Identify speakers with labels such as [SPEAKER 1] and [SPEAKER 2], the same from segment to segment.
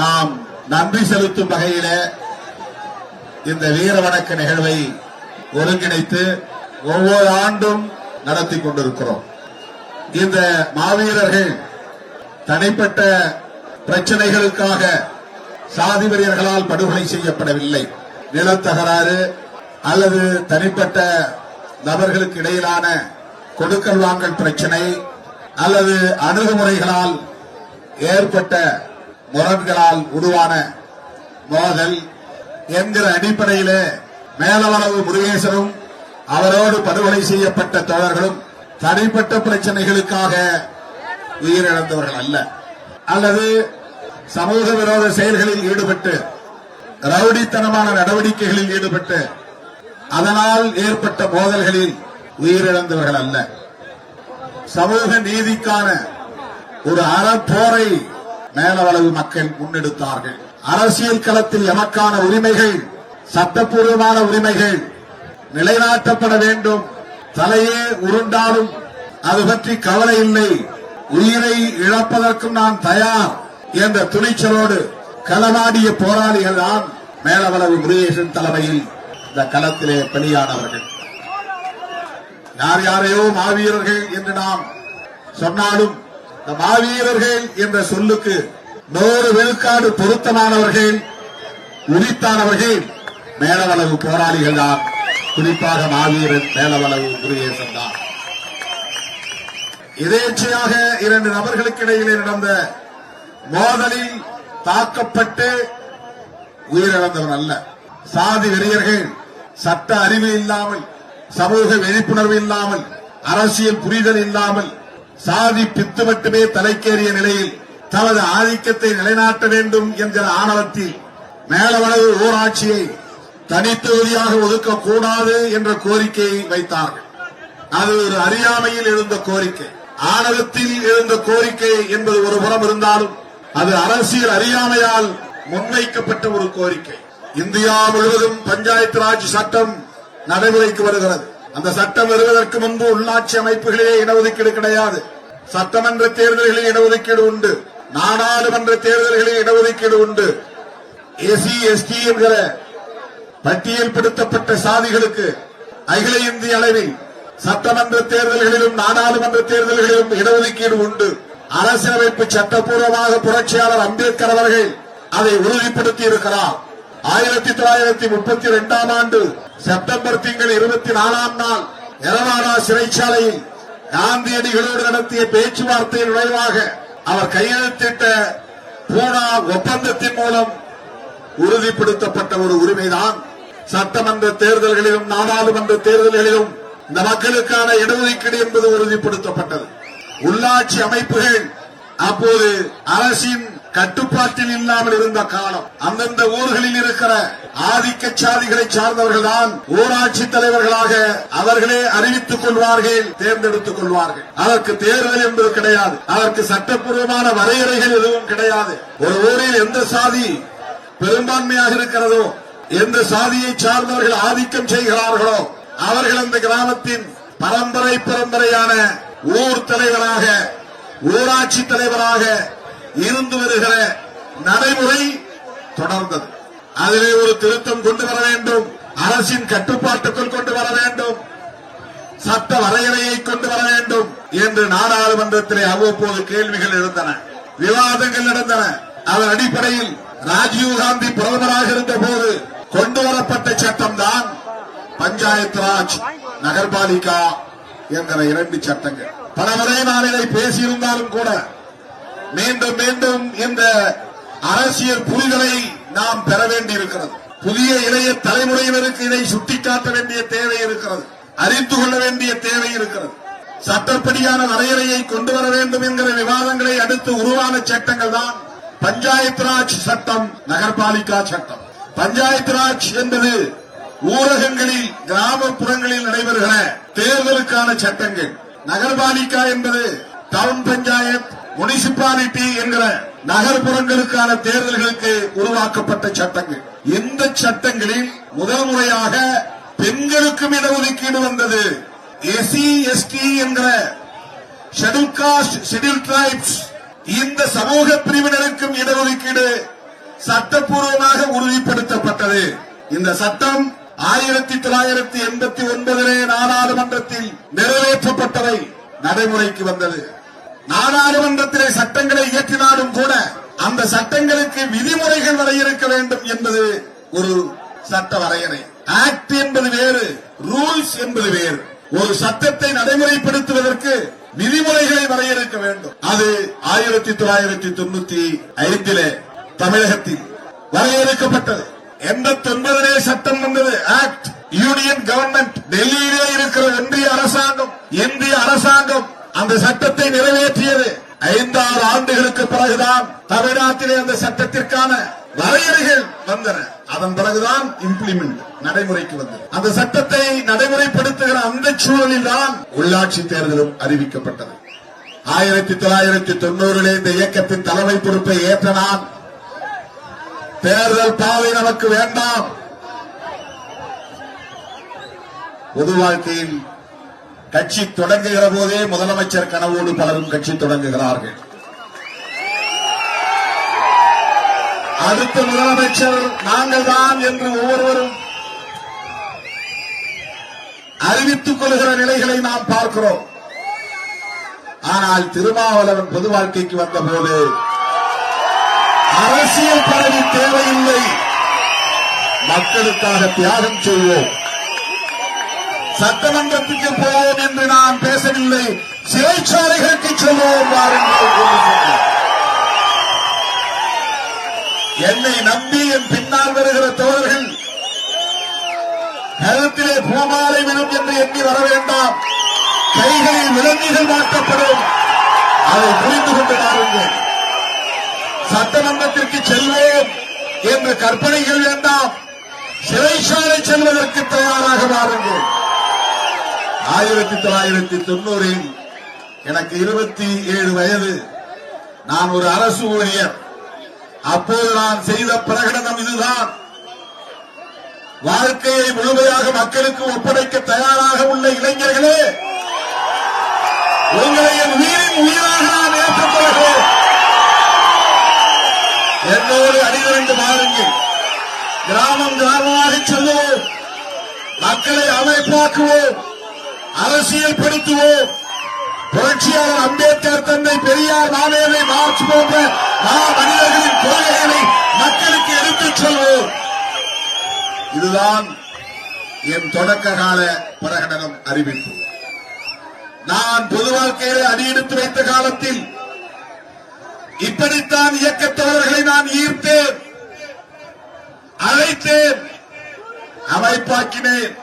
[SPEAKER 1] நாம் நன்றி செலுத்தும் வகையில இந்த வீர வணக்க நிகழ்வை ஒருங்கிணைத்து ஒவ்வொரு ஆண்டும் நடத்தி கொண்டிருக்கிறோம். இந்த மாவீரர்கள் தனிப்பட்ட பிரச்சனைகளுக்காக சாதி வெறியர்களால் படுகொலை செய்யப்படவில்லை. நிலத்தகராறு அல்லது தனிப்பட்ட நபர்களுக்கு இடையிலான கொடுக்கல் வாங்கல் பிரச்சனை அல்லது அணுகுமுறைகளால் ஏற்பட்ட முரண்களால் உருவான மோதல் என்கிற அடிப்படையில மேலவளவு முருகேசனும் அவரோடு படுகொலை செய்யப்பட்ட தோழர்களும் தனிப்பட்ட பிரச்சனைகளுக்காக உயிரிழந்தவர்கள் அல்ல, அல்லது சமூக விரோத செயல்களில் ஈடுபட்டு ரவுடித்தனமான நடவடிக்கைகளில் ஈடுபட்டு அதனால் ஏற்பட்ட மோதல்களில் உயிரிழந்தவர்கள் அல்ல. சமூக நீதிக்கான ஒரு அறப்போரை மேலவளவு மக்கள் முன்னெடுத்தார்கள். அரசியல் களத்தில் எமக்கான உரிமைகள், சட்டப்பூர்வமான உரிமைகள் நிலைநாட்டப்பட வேண்டும். தலையே உருண்டாலும் அது பற்றி கவலை இல்லை, உயிரை இழப்பதற்கும் நான் தயார் என்ற துணிச்சலோடு களமாடிய போராளிகள் தான் மேலவளவு முருகேசன் தலைமையில் இந்த களத்திலே பணியானவர்கள். யார் யாரையோ மாவீரர்கள் என்று நாம் சொன்னாலும் இந்த மாவீரர்கள் என்ற சொல்லுக்கு 100 விழுக்காடு பொருத்தமானவர்கள், உரித்தானவர்கள் மேலவளவு போராளிகள் தான். குறிப்பாக மாவீரன் மேலவளவு முருகேசன் தான். எதேச்சையாக 2 நபர்களுக்கு இடையிலே நடந்த மோதலில் தாக்கப்பட்டு உயிரிழந்தவர் அல்ல. சாதி வெறியர்கள் சட்ட அறிவு இல்லாமல், சமூக விழிப்புணர்வு இல்லாமல், அரசியல் புரிதல் இல்லாமல் சாதி பித்து மட்டுமே தலைக்கேறிய நிலையில் தமது ஆதிக்கத்தை நிலைநாட்ட வேண்டும் என்கிற ஆணவத்தில் மேலவளவு ஊராட்சியை தனித்தொகுதியாக ஒதுக்கக்கூடாது என்ற கோரிக்கையை வைத்தார்கள். அது ஒரு அறியாமையில் எழுந்த கோரிக்கை, ஆணவத்தில் எழுந்த கோரிக்கை என்பது ஒரு புறம் இருந்தாலும் அது அரசியல் அறியாமையால் முன்வைக்கப்பட்ட ஒரு கோரிக்கை. இந்தியா முழுவதும் பஞ்சாயத்து ராஜ் சட்டம் நடைமுறைக்கு வருகிறது. அந்த சட்டம் வருவதற்கு முன்பு உள்ளாட்சி அமைப்புகளிலே இடஒதுக்கீடு கிடையாது. சட்டமன்ற தேர்தல்களில் இடஒதுக்கீடு உண்டு, நாடாளுமன்ற தேர்தல்களில் இடஒதுக்கீடு உண்டு. எஸ்சி எஸ்டி என்கிற பட்டியல்படுத்தப்பட்ட சாதிகளுக்கு அகில இந்திய அளவில் சட்டமன்ற தேர்தல்களிலும் நாடாளுமன்ற தேர்தல்களிலும் இடஒதுக்கீடு உண்டு. அரசியலமைப்பு சட்டப்பூர்வமாக புரட்சியாளர் அம்பேத்கர் அவர்கள் அதை உறுதிப்படுத்தி இருக்கிறார். 1932ஆம் ஆண்டு செப்டம்பர் திங்கள் 24ஆம் நாள் எரவாடா சிறைச்சாலையில் காந்தியடிகளோடு நடத்திய பேச்சுவார்த்தையின் விளைவாக அவர் கையெழுத்திட்ட பூனா ஒப்பந்தத்தின் மூலம் உறுதிப்படுத்தப்பட்ட ஒரு உரிமைதான் சட்டமன்ற தேர்தல்களிலும் நாடாளுமன்ற தேர்தல்களிலும் இந்த மக்களுக்கான இடஒதுக்கீடு என்பது உறுதிப்படுத்தப்பட்டது. உள்ளாட்சி அமைப்புகள் அப்போது அரசின் கட்டுப்பாட்டில் இல்லாமல் இருந்த காலம். அந்தந்த ஊர்களில் இருக்கிற ஆதிக்க சாதிகளை சார்ந்தவர்கள் தான் ஊராட்சி தலைவர்களாக அவர்களே அறிவித்துக் கொள்வார்கள், தேர்ந்தெடுத்துக் கொள்வார்கள். அதற்கு தேர்தல் என்பது கிடையாது, அதற்கு சட்டப்பூர்வமான வரையறைகள் எதுவும் கிடையாது. ஒரு ஊரில் எந்த சாதி பெரும்பான்மையாக இருக்கிறதோ, எந்த சாதியை சார்ந்தவர்கள் ஆதிக்கம் செய்கிறார்களோ அவர்கள் அந்த கிராமத்தின் பரம்பரையான ஊர் தலைவராக, ஊராட்சி தலைவராக இருந்து வருகிற நடைமுறை தொடர்ந்தது. அதிலே ஒரு திருத்தம் கொண்டு வர வேண்டும், அரசின் கட்டுப்பாட்டுக்குள் கொண்டு வர வேண்டும், சட்ட வரையறையை கொண்டு வர வேண்டும் என்று நாடாளுமன்றத்திலே அவ்வப்போது கேள்விகள் எழுந்தன, விவாதங்கள் நடந்தன. அதன் அடிப்படையில் ராஜீவ்காந்தி பிரதமராக இருந்த போது கொண்டு வரப்பட்ட சட்டம் தான் பஞ்சாயத்து ராஜ், நகர்பாலிகா என்கிற 2 சட்டங்கள். பல முறை நான் இதை பேசியிருந்தாலும் கூட மீண்டும் மீண்டும் இந்த அரசியல் புரிதலை நாம் பெற வேண்டியிருக்கிறது. புதிய இளைய தலைமுறையினருக்கு இதை சுட்டிக்காட்ட வேண்டிய தேவை இருக்கிறது, அறிந்து கொள்ள வேண்டிய தேவை இருக்கிறது. சட்டப்படியான வரையறையை கொண்டு வர வேண்டும் என்கிற விவாதங்களை அடுத்து உருவான சட்டங்கள் தான் பஞ்சாயத்து ராஜ் சட்டம், நகர்பாலிகா சட்டம். பஞ்சாயத்து ராஜ் என்பது ஊரகங்களில், கிராமப்புறங்களில் நடைபெறுகிற தேர்தலுக்கான சட்டங்கள். நகர்பாலிகா என்பது டவுன் பஞ்சாயத், முனிசிபாலிட்டி என்கிற நகர்ப்புறங்களுக்கான தேர்தல்களுக்கு உருவாக்கப்பட்ட சட்டங்கள். இந்த சட்டங்களில் முதல் முறையாக பெண்களுக்கும் இடஒதுக்கீடு வந்தது. எஸ்சி எஸ்டி என்கிற ஷெட்யூல் காஸ்ட், ஷெட்யூல் டிரைப்ஸ், இந்த சமூக பிரிவினருக்கும் இடஒதுக்கீடு சட்டப்பூர்வமாக உறுதிப்படுத்தப்பட்டது. இந்த சட்டம் 1989 நாடாளுமன்றத்தில் நிறைவேற்றப்பட்டவை நடைமுறைக்கு வந்தது. நாடாளுமன்றத்திலே சட்டங்களை இயற்றினாலும் கூட அந்த சட்டங்களுக்கு விதிமுறைகள் வரையறுக்க வேண்டும் என்பது ஒரு சட்ட வரையறை. ஆக்ட் என்பது வேறு, ரூல்ஸ் என்பது வேறு. ஒரு சட்டத்தை நடைமுறைப்படுத்துவதற்கு விதிமுறைகளை வரையறுக்க வேண்டும். அது 1995 தமிழகத்தில் வரையறுக்கப்பட்டது. 89 சட்டம் வந்தது, ஆக்ட். யூனியன் கவர்மெண்ட், டெல்லியிலே இருக்கிற ஒன்றிய அரசாங்கம், இந்திய அரசாங்கம் அந்த சட்டத்தை நிறைவேற்றியது. 5-6 ஆண்டுகளுக்கு பிறகுதான் தமிழ்நாட்டிலே அந்த சட்டத்திற்கான வரையறைகள் வந்தன. அதன் பிறகுதான் இம்ப்ளிமெண்ட், நடைமுறைக்கு வந்தது. அந்த சட்டத்தை நடைமுறைப்படுத்துகிற அந்த சூழலில் தான் உள்ளாட்சி தேர்தலும் அறிவிக்கப்பட்டது. 1990 இந்த இயக்கத்தின் தலைமை பொறுப்பை ஏற்ற நான், தேர்தல் பாதை நமக்கு வேண்டாம், பொது வாழ்க்கையில் கட்சி தொடங்குகிற போதே முதலமைச்சர் கனவோடு பலரும் கட்சி தொடங்குகிறார்கள். அடுத்த முதலமைச்சர் நாங்கள் தான் என்று ஒவ்வொருவரும் அறிவித்துக் கொள்கிற நிலைகளை நாம் பார்க்கிறோம். ஆனால் திருமாவளவன் பொது வாழ்க்கைக்கு வந்தபோது அரசியல் பதவி தேவையில்லை, மக்களுக்காக தியாகம் செய்வோம், சட்டமன்றத்துக்கு போவோம் என்று நான் பேசவில்லை, சிறைச்சாலைகளுக்கு செல்வோம் வாருங்கள். என்னை நம்பி என் பின்னால் வருகிற தோழர்கள் கருத்திலே பூமாலை விடும் என்று எண்ணி வர வேண்டாம். கைகளில் விலங்குகள் மாற்றப்படும், அதை புரிந்து கொண்டு வாருங்கள். சட்டமன்றத்திற்கு செல்வோம் என்ற கற்பனைகள் வேண்டாம், சிறைச்சாலை செல்வதற்கு தயாராக வாருங்கள். 1990 எனக்கு 27 வயது. நான் ஒரு அரசு ஊழியர். அப்போது நான் செய்த பிரகடனம் இதுதான்: வாழ்க்கையை முழுமையாக மக்களுக்கு ஒப்படைக்க தயாராக உள்ள இளைஞர்களே, உங்களை என் உயிரின் உயிராக நான் ஏற்றுக்கொள்கிறேன். என்னோடு அணிதிரண்டு மாறுங்கள். கிராமம் கிராமமாக செல்வோம், மக்களை அமைப்பாக்குவோம், அரசியல் படுத்துவோம். புரட்சியாளர் அம்பேத்கர், தந்தை பெரியார், மாமேதை மார்க்ஸ் போன்ற மனிதர்களின் கொள்கைகளை மக்களுக்கு எடுத்துச் சொல்வோம். இதுதான் என் தொடக்க கால பிரகடனம், அறிவிப்பு. நான் பொது வாழ்க்கையிலே அடியெடுத்து வைத்த காலத்தில் இப்படித்தான் இயக்கத்தவர்களை நான் ஈர்த்தேன், அழைத்தேன், அமைப்பாக்கினேன்.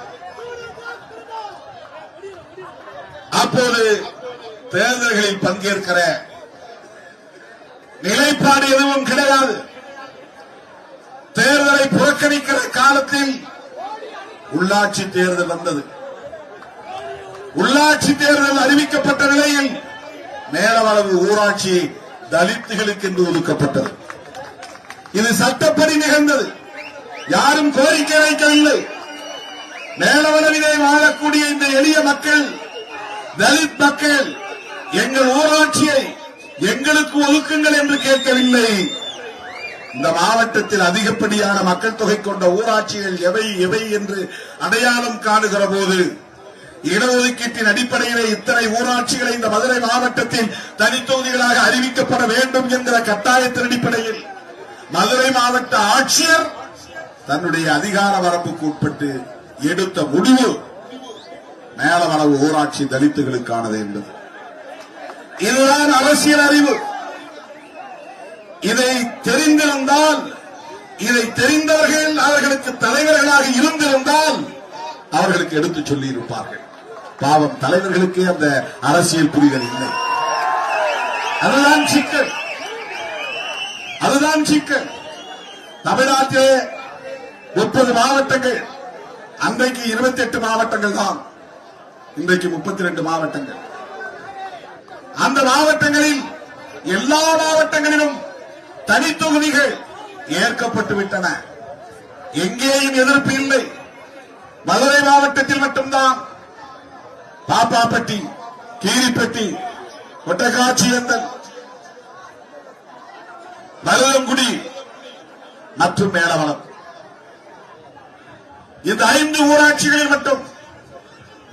[SPEAKER 1] அப்போது தேர்தல்களில் பங்கேற்கிற நிலைப்பாடு எதுவும் கிடையாது. தேர்தலை புறக்கணிக்கிற காலத்தில் உள்ளாட்சி தேர்தல் வந்தது. உள்ளாட்சி தேர்தல் அறிவிக்கப்பட்ட நிலையில் மேலவளவு ஊராட்சி தலித்துகளுக்கு என்று ஒதுக்கப்பட்டது. இது சட்டப்படி நிகழ்ந்தது. யாரும் கோரிக்கை வைக்கவில்லை. மேலவளவிலே வாழக்கூடிய இந்த எளிய மக்கள், தலித் மக்கள், எங்கள் ஊராட்சியை எங்களுக்கு ஒதுக்குங்கள் என்று கேட்கவில்லை. இந்த மாவட்டத்தில் அதிகப்படியான மக்கள் தொகை கொண்ட ஊராட்சிகள் எவை எவை என்று அடையாளம் காணுகிற போது, இடஒதுக்கீட்டின் அடிப்படையிலே இத்தனை ஊராட்சிகளை இந்த மதுரை மாவட்டத்தில் தனித்தொகுதிகளாக அறிவிக்கப்பட வேண்டும் என்கிற கட்டாயத்தின் அடிப்படையில் மதுரை மாவட்ட ஆட்சியர் தன்னுடைய அதிகார வரம்புக்கு உட்பட்டு எடுத்த முடிவு மேலவளவு ஊராட்சி தலித்துகளுக்கானது என்பது. இதுதான் அரசியல் அறிவு. இதை தெரிந்திருந்தால், இதை தெரிந்தவர்கள் அவர்களுக்கு தலைவர்களாக இருந்திருந்தால் அவர்களுக்கு எடுத்துச் சொல்லி இருப்பார்கள். பாவம், தலைவர்களுக்கு அந்த அரசியல் புரிதல் இல்லை. அதுதான் சிக்கல், அதுதான் சிக்கல். தமிழ்நாட்டிலே 30 மாவட்டங்கள், அன்றைக்கு 28 மாவட்டங்கள் தான், இன்றைக்கு 32 மாவட்டங்கள். அந்த மாவட்டங்களில் எல்லா மாவட்டங்களிலும் தனித்தொகுதிகள் ஏற்கப்பட்டு விட்டன. எங்கேயும் எதிர்ப்பு இல்லை. மதுரை மாவட்டத்தில் மட்டும்தான் பாப்பாப்பட்டி, கீரிப்பட்டி, ஒட்டக்காட்சியந்தல், மருதங்குடி, மற்றும் மேலவனம் இந்த 5 ஊராட்சிகளில் மட்டும்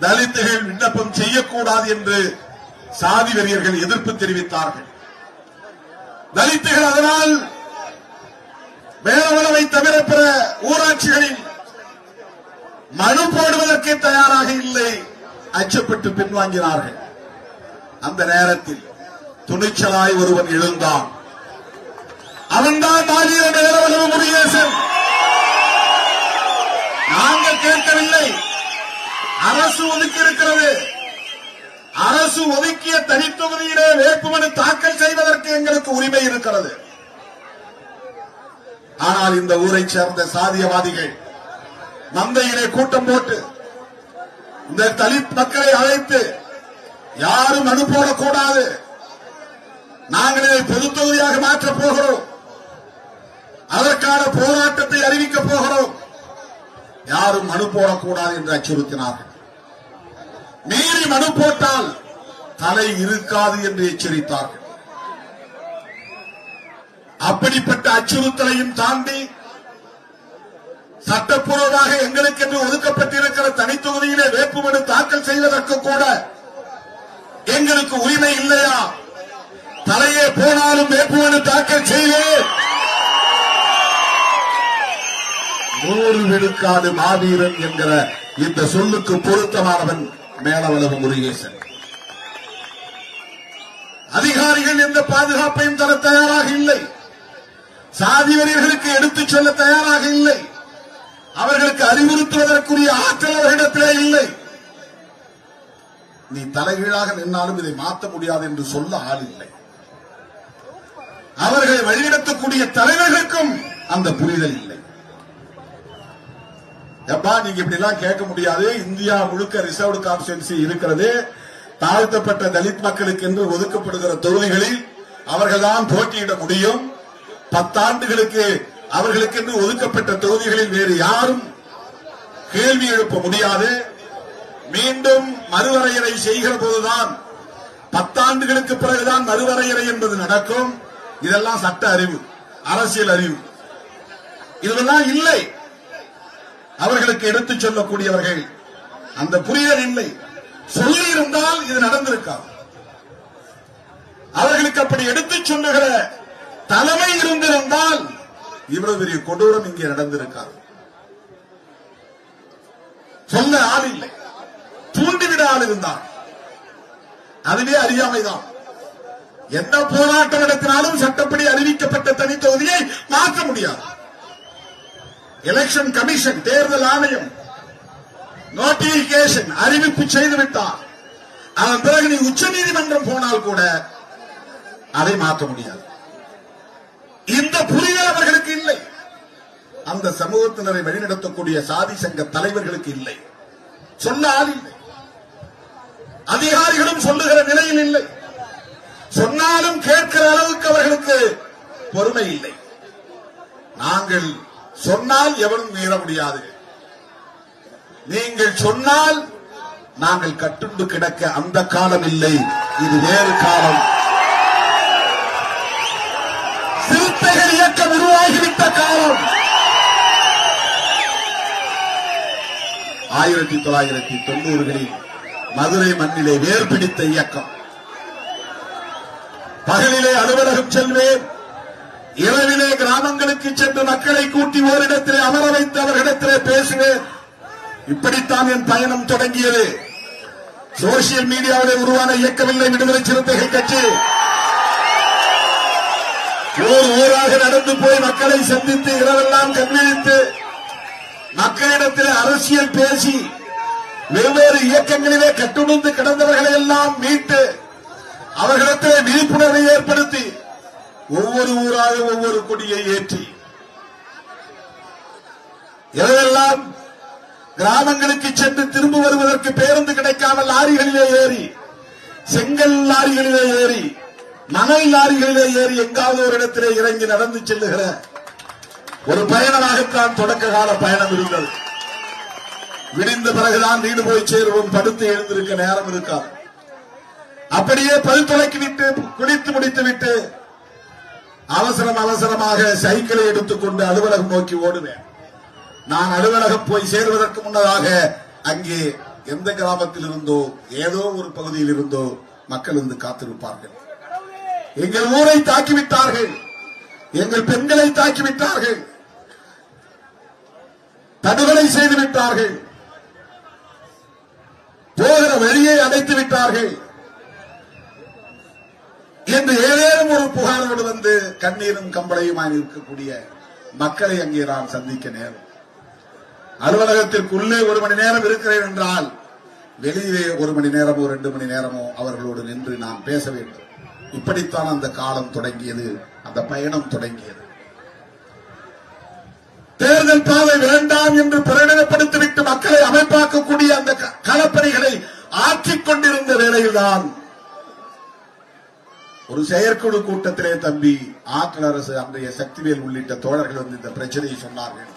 [SPEAKER 1] தலித்துகள் விண்ணப்பம் செய்யக்கூடாது என்று சாதி வெறியர்கள் எதிர்ப்பு தெரிவித்தார்கள். தலித்துகள் அதனால் மேலவனவை தவிர பிற ஊராட்சிகளில் மனு போடுவதற்கு தயாராக இல்லை, அச்சப்பட்டு பின்வாங்கினார்கள். அந்த நேரத்தில் துணிச்சலாய் ஒருவன் எழுந்தான். அவன்தான் மாநில மேலவளவு முருகேசன். நாங்கள் கேட்கவில்லை, அரசு ஒதுக்கி இருக்கிறது. அரசு ஒதுக்கிய தனித்தொகுதியிலே வேட்புமனு தாக்கல் செய்வதற்கு எங்களுக்கு உரிமை இருக்கிறது. ஆனால் இந்த ஊரை சேர்ந்த சாதியவாதிகள் மந்தையிலே கூட்டம் போட்டு இந்த தலித் மக்களை அழைத்து யாரும் மனு போடக்கூடாது, நாங்கள் இதை பொது தொகுதியாக மாற்றப் போகிறோம், அதற்கான போராட்டத்தை அறிவிக்கப் போகிறோம், யாரும் மனு போடக்கூடாது என்று அச்சுறுத்தினார்கள். மீறி மனு போட்டால் தலை இருக்காது என்று எச்சரித்தார்கள். அப்படிப்பட்ட அச்சுறுத்தலையும் தாண்டி சட்டப்பூர்வமாக எங்களுக்கென்று ஒதுக்கப்பட்டிருக்கிற தனித்தொகுதியிலே வேட்புமனு தாக்கல் செய்வதற்கு கூட எங்களுக்கு உரிமை இல்லையா? தலையே போனாலும் வேட்புமனு தாக்கல் செய்து 100 விழுக்காடு மாவீரன் என்கிற இந்த சொல்லுக்கு பொருத்தமானவன் மேலவளவு முருகேசன். அதிகாரிகள் எந்த பாதுகாப்பையும் தர தயாராக இல்லை, சாதி வெறியர்களுக்கு எடுத்துச் சொல்ல தயாராக இல்லை, அவர்களுக்கு அறிவுறுத்துவதற்குரிய ஆற்றல் அவர்களிடத்திலே இல்லை. நீ தலைகீழாக நின்னாலும் இதை மாற்ற முடியாது என்று சொல்ல ஆள் இல்லை. அவர்களை வழிநடத்தக்கூடிய தலைவர்களுக்கும் அந்த புரிதல் இல்லை. எப்பா நீங்க இப்படி எல்லாம் கேட்க முடியாது, இந்தியா முழுக்க ரிசர்வ்டு கான்ஸ்டிட்யூன்சி இருக்கிறது, தாழ்த்தப்பட்ட தலித் மக்களுக்கு என்று ஒதுக்கப்படுகிற தொகுதிகளில் அவர்கள்தான் போட்டியிட முடியும், 10 ஆண்டுகளுக்கு அவர்களுக்கு என்று ஒதுக்கப்பட்ட தொகுதிகளில் வேறு யாரும் கேள்வி எழுப்ப முடியாது, மீண்டும் மறுவரையறை செய்கிற போதுதான் 10 ஆண்டுகளுக்கு பிறகுதான் மறுவரையறை என்பது நடக்கும். இதெல்லாம் சட்ட அறிவு, அரசியல் அறிவு, இதெல்லாம் இல்லை. அவர்களுக்கு எடுத்துச் சொல்லக்கூடியவர்கள் அந்த புரிதல் இல்லை. சொல்லி இருந்தால் இது நடந்திருக்காது. அவர்களுக்கு அப்படி எடுத்துச் சொல்லுகிற தலைமை இருந்திருந்தால் இவ்வளவு பெரிய கொடூரம் இங்கே நடந்திருக்காது. சொல்ல ஆள் இல்லை, தூண்டிவிட ஆள் இருந்தார். அதுவே அறியாமைதான். எந்த போராட்டம் நடத்தினாலும் சட்டப்படி அறிவிக்கப்பட்ட தனி தொகுதியை மாற்ற முடியாது. எலெக்ஷன் கமிஷன், தேர்தல் ஆணையம் நோட்டிபிகேஷன் அறிவிப்பு செய்துவிட்டார். அதன் பிறகு நீ உச்ச நீதிமன்றம் போனால் கூட அதை மாற்ற முடியாது. இந்த புரிதல் அவர்களுக்கு இல்லை. அந்த சமூகத்தினரை வழிநடத்தக்கூடிய சாதி சங்க தலைவர்களுக்கு இல்லை. சொல்ல ஆள் இல்லை. அதிகாரிகளும் சொல்லுகிற நிலையில் இல்லை. சொன்னாலும் கேட்கிற அளவுக்கு அவர்களுக்கு பொறுமை இல்லை. நாங்கள் சொன்னால் எவரும் மீற முடியாது. நீங்கள் சொன்னால் நாங்கள் கட்டுண்டு கிடக்க அந்த காலம் இல்லை, இது வேறு காலம். சிறுத்தைகள் இயக்கம் உருவாகிவிட்ட காலம். 1990களில் மதுரை மண்ணிலே வேர் பிடித்த இயக்கம். பகலிலே அலுவலகம் செல்வேன், இரவிலே கிராமங்களுக்கு சென்று மக்களை கூட்டி ஓரிடத்திலே அமர வைத்து அவர்களிடத்திலே பேசுவேன். இப்படித்தான் என் பயணம் தொடங்கியது. சோசியல் மீடியாவிலே உருவான இயக்கமில்லை விடுதலை சிறுத்தைகள் கட்சி. ஊராக நடந்து போய் மக்களை சந்தித்து இரவெல்லாம் கண்விழித்து மக்களிடத்தில் அரசியல் பேசி வெவ்வேறு இயக்கங்களிலே கட்டுணர்ந்து கிடந்தவர்களை எல்லாம் மீட்டு அவர்களிடத்தில் விழிப்புணர்வை ஏற்படுத்தி ஒவ்வொரு ஊராக ஒவ்வொரு கொடியை ஏற்றி இரவெல்லாம் கிராமங்களுக்கு சென்று திரும்ப வருவதற்கு பேருந்து கிடைக்காமல் லாரிகளிலே ஏறி, செங்கல் லாரிகளிலே ஏறி, மணல் லாரிகளிலே ஏறி எங்காவது ஒரு இடத்திலே இறங்கி நடந்து செல்லுகிற ஒரு பயணமாகத்தான் தொடக்க கால பயணம் இருந்தது. விடிந்த பிறகுதான் வீடு போய் சேருவோம், படுத்து எழுந்திருக்க நேரம் இருக்காது. அப்படியே பல் துளைக்கி விட்டு குளித்து முடித்து விட்டு அவசரமாக சைக்கிளை எடுத்துக்கொண்டு அலுவலகம் நோக்கி ஓடுவேன். நான் அலுவலகம் போய் சேர்வதற்கு முன்னதாக அங்கே எந்த கிராமத்தில் இருந்தோ ஏதோ ஒரு பகுதியில் இருந்தோ மக்கள் வந்து காத்திருப்பார்கள். எங்கள் ஊரை தாக்கிவிட்டார்கள், எங்கள் பெண்களை தாக்கிவிட்டார்கள், தடுகொலை செய்து விட்டார்கள், போகிற வழியை அடைத்து விட்டார்கள் என்று ஏதேனும் ஒரு புகாரோடு வந்து கண்ணீரும் கம்பளையுமாய் இருக்கக்கூடிய மக்களை அங்கே நான் சந்திக்க நேரம். அலுவலகத்திற்குள்ளே 1 மணி நேரம் இருக்கிறேன் என்றால் வெளியிலே 1 மணி நேரமோ 2 மணி நேரமோ அவர்களோடு நின்று நான் பேச வேண்டும். இப்படித்தான் அந்த காலம் தொடங்கியது, அந்த பயணம் தொடங்கியது. தேர்தல் பாதை வேண்டாம் என்று பிரகடனப்படுத்திவிட்டு மக்களை அமைப்பாக்கக்கூடிய அந்த களப்பணிகளை ஆற்றிக் கொண்டிருந்த வேளையில்தான் ஒரு செயற்குழு கூட்டத்திலே தம்பி ஆற்றல் அரசு அன்றைய சக்திவேல் உள்ளிட்ட தோழர்கள் வந்து இந்த பிரச்சனையை சொன்னார்கள்.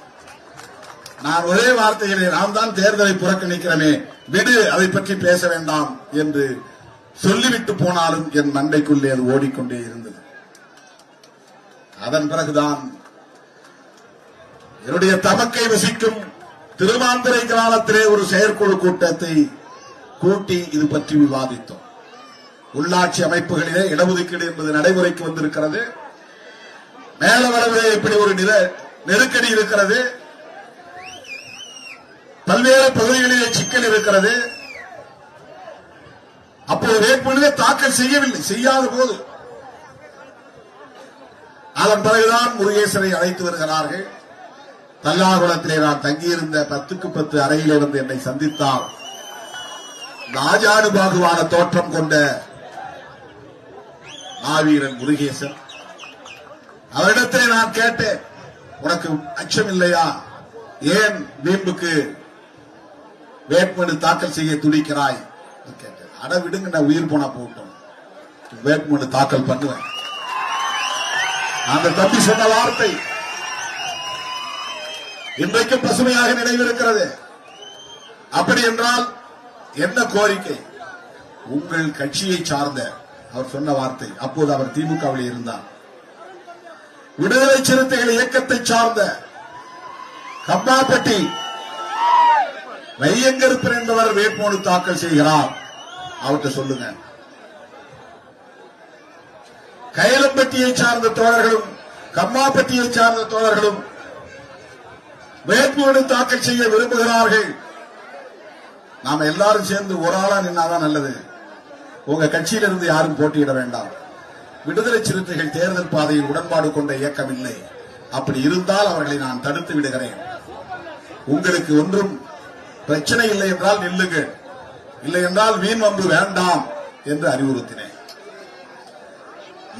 [SPEAKER 1] நான் ஒரே வார்த்தையிலே நாம் தான் தேர்தலை புறக்கணிக்கிறோமே, விடு, அதை பற்றி பேச வேண்டாம் என்று சொல்லிவிட்டு போனாலும் என் மண்டைக்குள்ளே அது ஓடிக்கொண்டே இருந்தது. அதன் பிறகுதான் என்னுடைய தமக்கை வசிக்கும் திருமாந்துரை கிராமத்திலே ஒரு செயற்குழு கூட்டத்தை கூட்டி இது பற்றி விவாதித்தோம். உள்ளாட்சி அமைப்புகளிலே இடஒதுக்கீடு என்பது நடைமுறைக்கு வந்திருக்கிறது. மேலவளவிலே இப்படி ஒரு நெருக்கடி இருக்கிறது, பல்வேறு பகுதிகளிலே சிக்கல் இருக்கிறது. அப்போது வேட்புமனுவை தாக்கல் செய்யாத போது அதன் பிறகுதான் முருகேசனை அழைத்து வருகிறார்கள். தல்லாகுளத்திலே நான் தங்கியிருந்த 10க்கு 10 அறையிலே வந்து என்னை சந்தித்தார். ராஜானுபாகுவான தோற்றம் கொண்ட மாவீரன் முருகேசன். அவரிடத்திலே நான் கேட்டேன், உனக்கு அச்சம் இல்லையா? ஏன் வீம்புக்கு வேட்புமனு தாக்கல் செய்ய துடிக்கிறாய்? கேட்டேன். அட விடுங்க, நான் உயிர் போனா போட்டோம், வேட்புமனு தாக்கல் பண்ணுவேன். அந்த தம்பி சொன்ன வார்த்தை இன்றைக்கும் பசுமையாக நினைவிருக்கிறது. அப்படி என்றால் என்ன கோரிக்கை? உங்கள் கட்சியை சார்ந்த அவர் சொன்ன வார்த்தை. அப்போது அவர் திமுகவில் இருந்தார். விடுதலை சிறுத்தைகள் இயக்கத்தை சார்ந்த கம்மாப்பட்டி வையங்கருப்பன் என்பவர் வேட்புமனு தாக்கல் செய்கிறார், அவர்கிட்ட சொல்லுங்க. கைலம்பட்டியை சார்ந்த தோழர்களும் கம்மாப்பட்டியை சார்ந்த தோழர்களும் வேட்புமனு தாக்கல் செய்ய விரும்புகிறார்கள். நாம எல்லாரும் சேர்ந்து ஒரு ஆளா நின்னாதான் நல்லது. உங்க கட்சியிலிருந்து யாரும் போட்டியிட வேண்டாம். விடுதலை சிறுத்தைகள் தேர்தல் பாதையில் உடன்பாடு கொண்ட இயக்கம் இல்லை. அப்படி இருந்தால் அவர்களை நான் தடுத்து விடுகிறேன். உங்களுக்கு ஒன்றும் பிரச்சனை இல்லை என்றால் நில்லுங்கள், இல்லை என்றால் வீண் வம்பு வேண்டாம் என்று அறிவுறுத்தினேன்.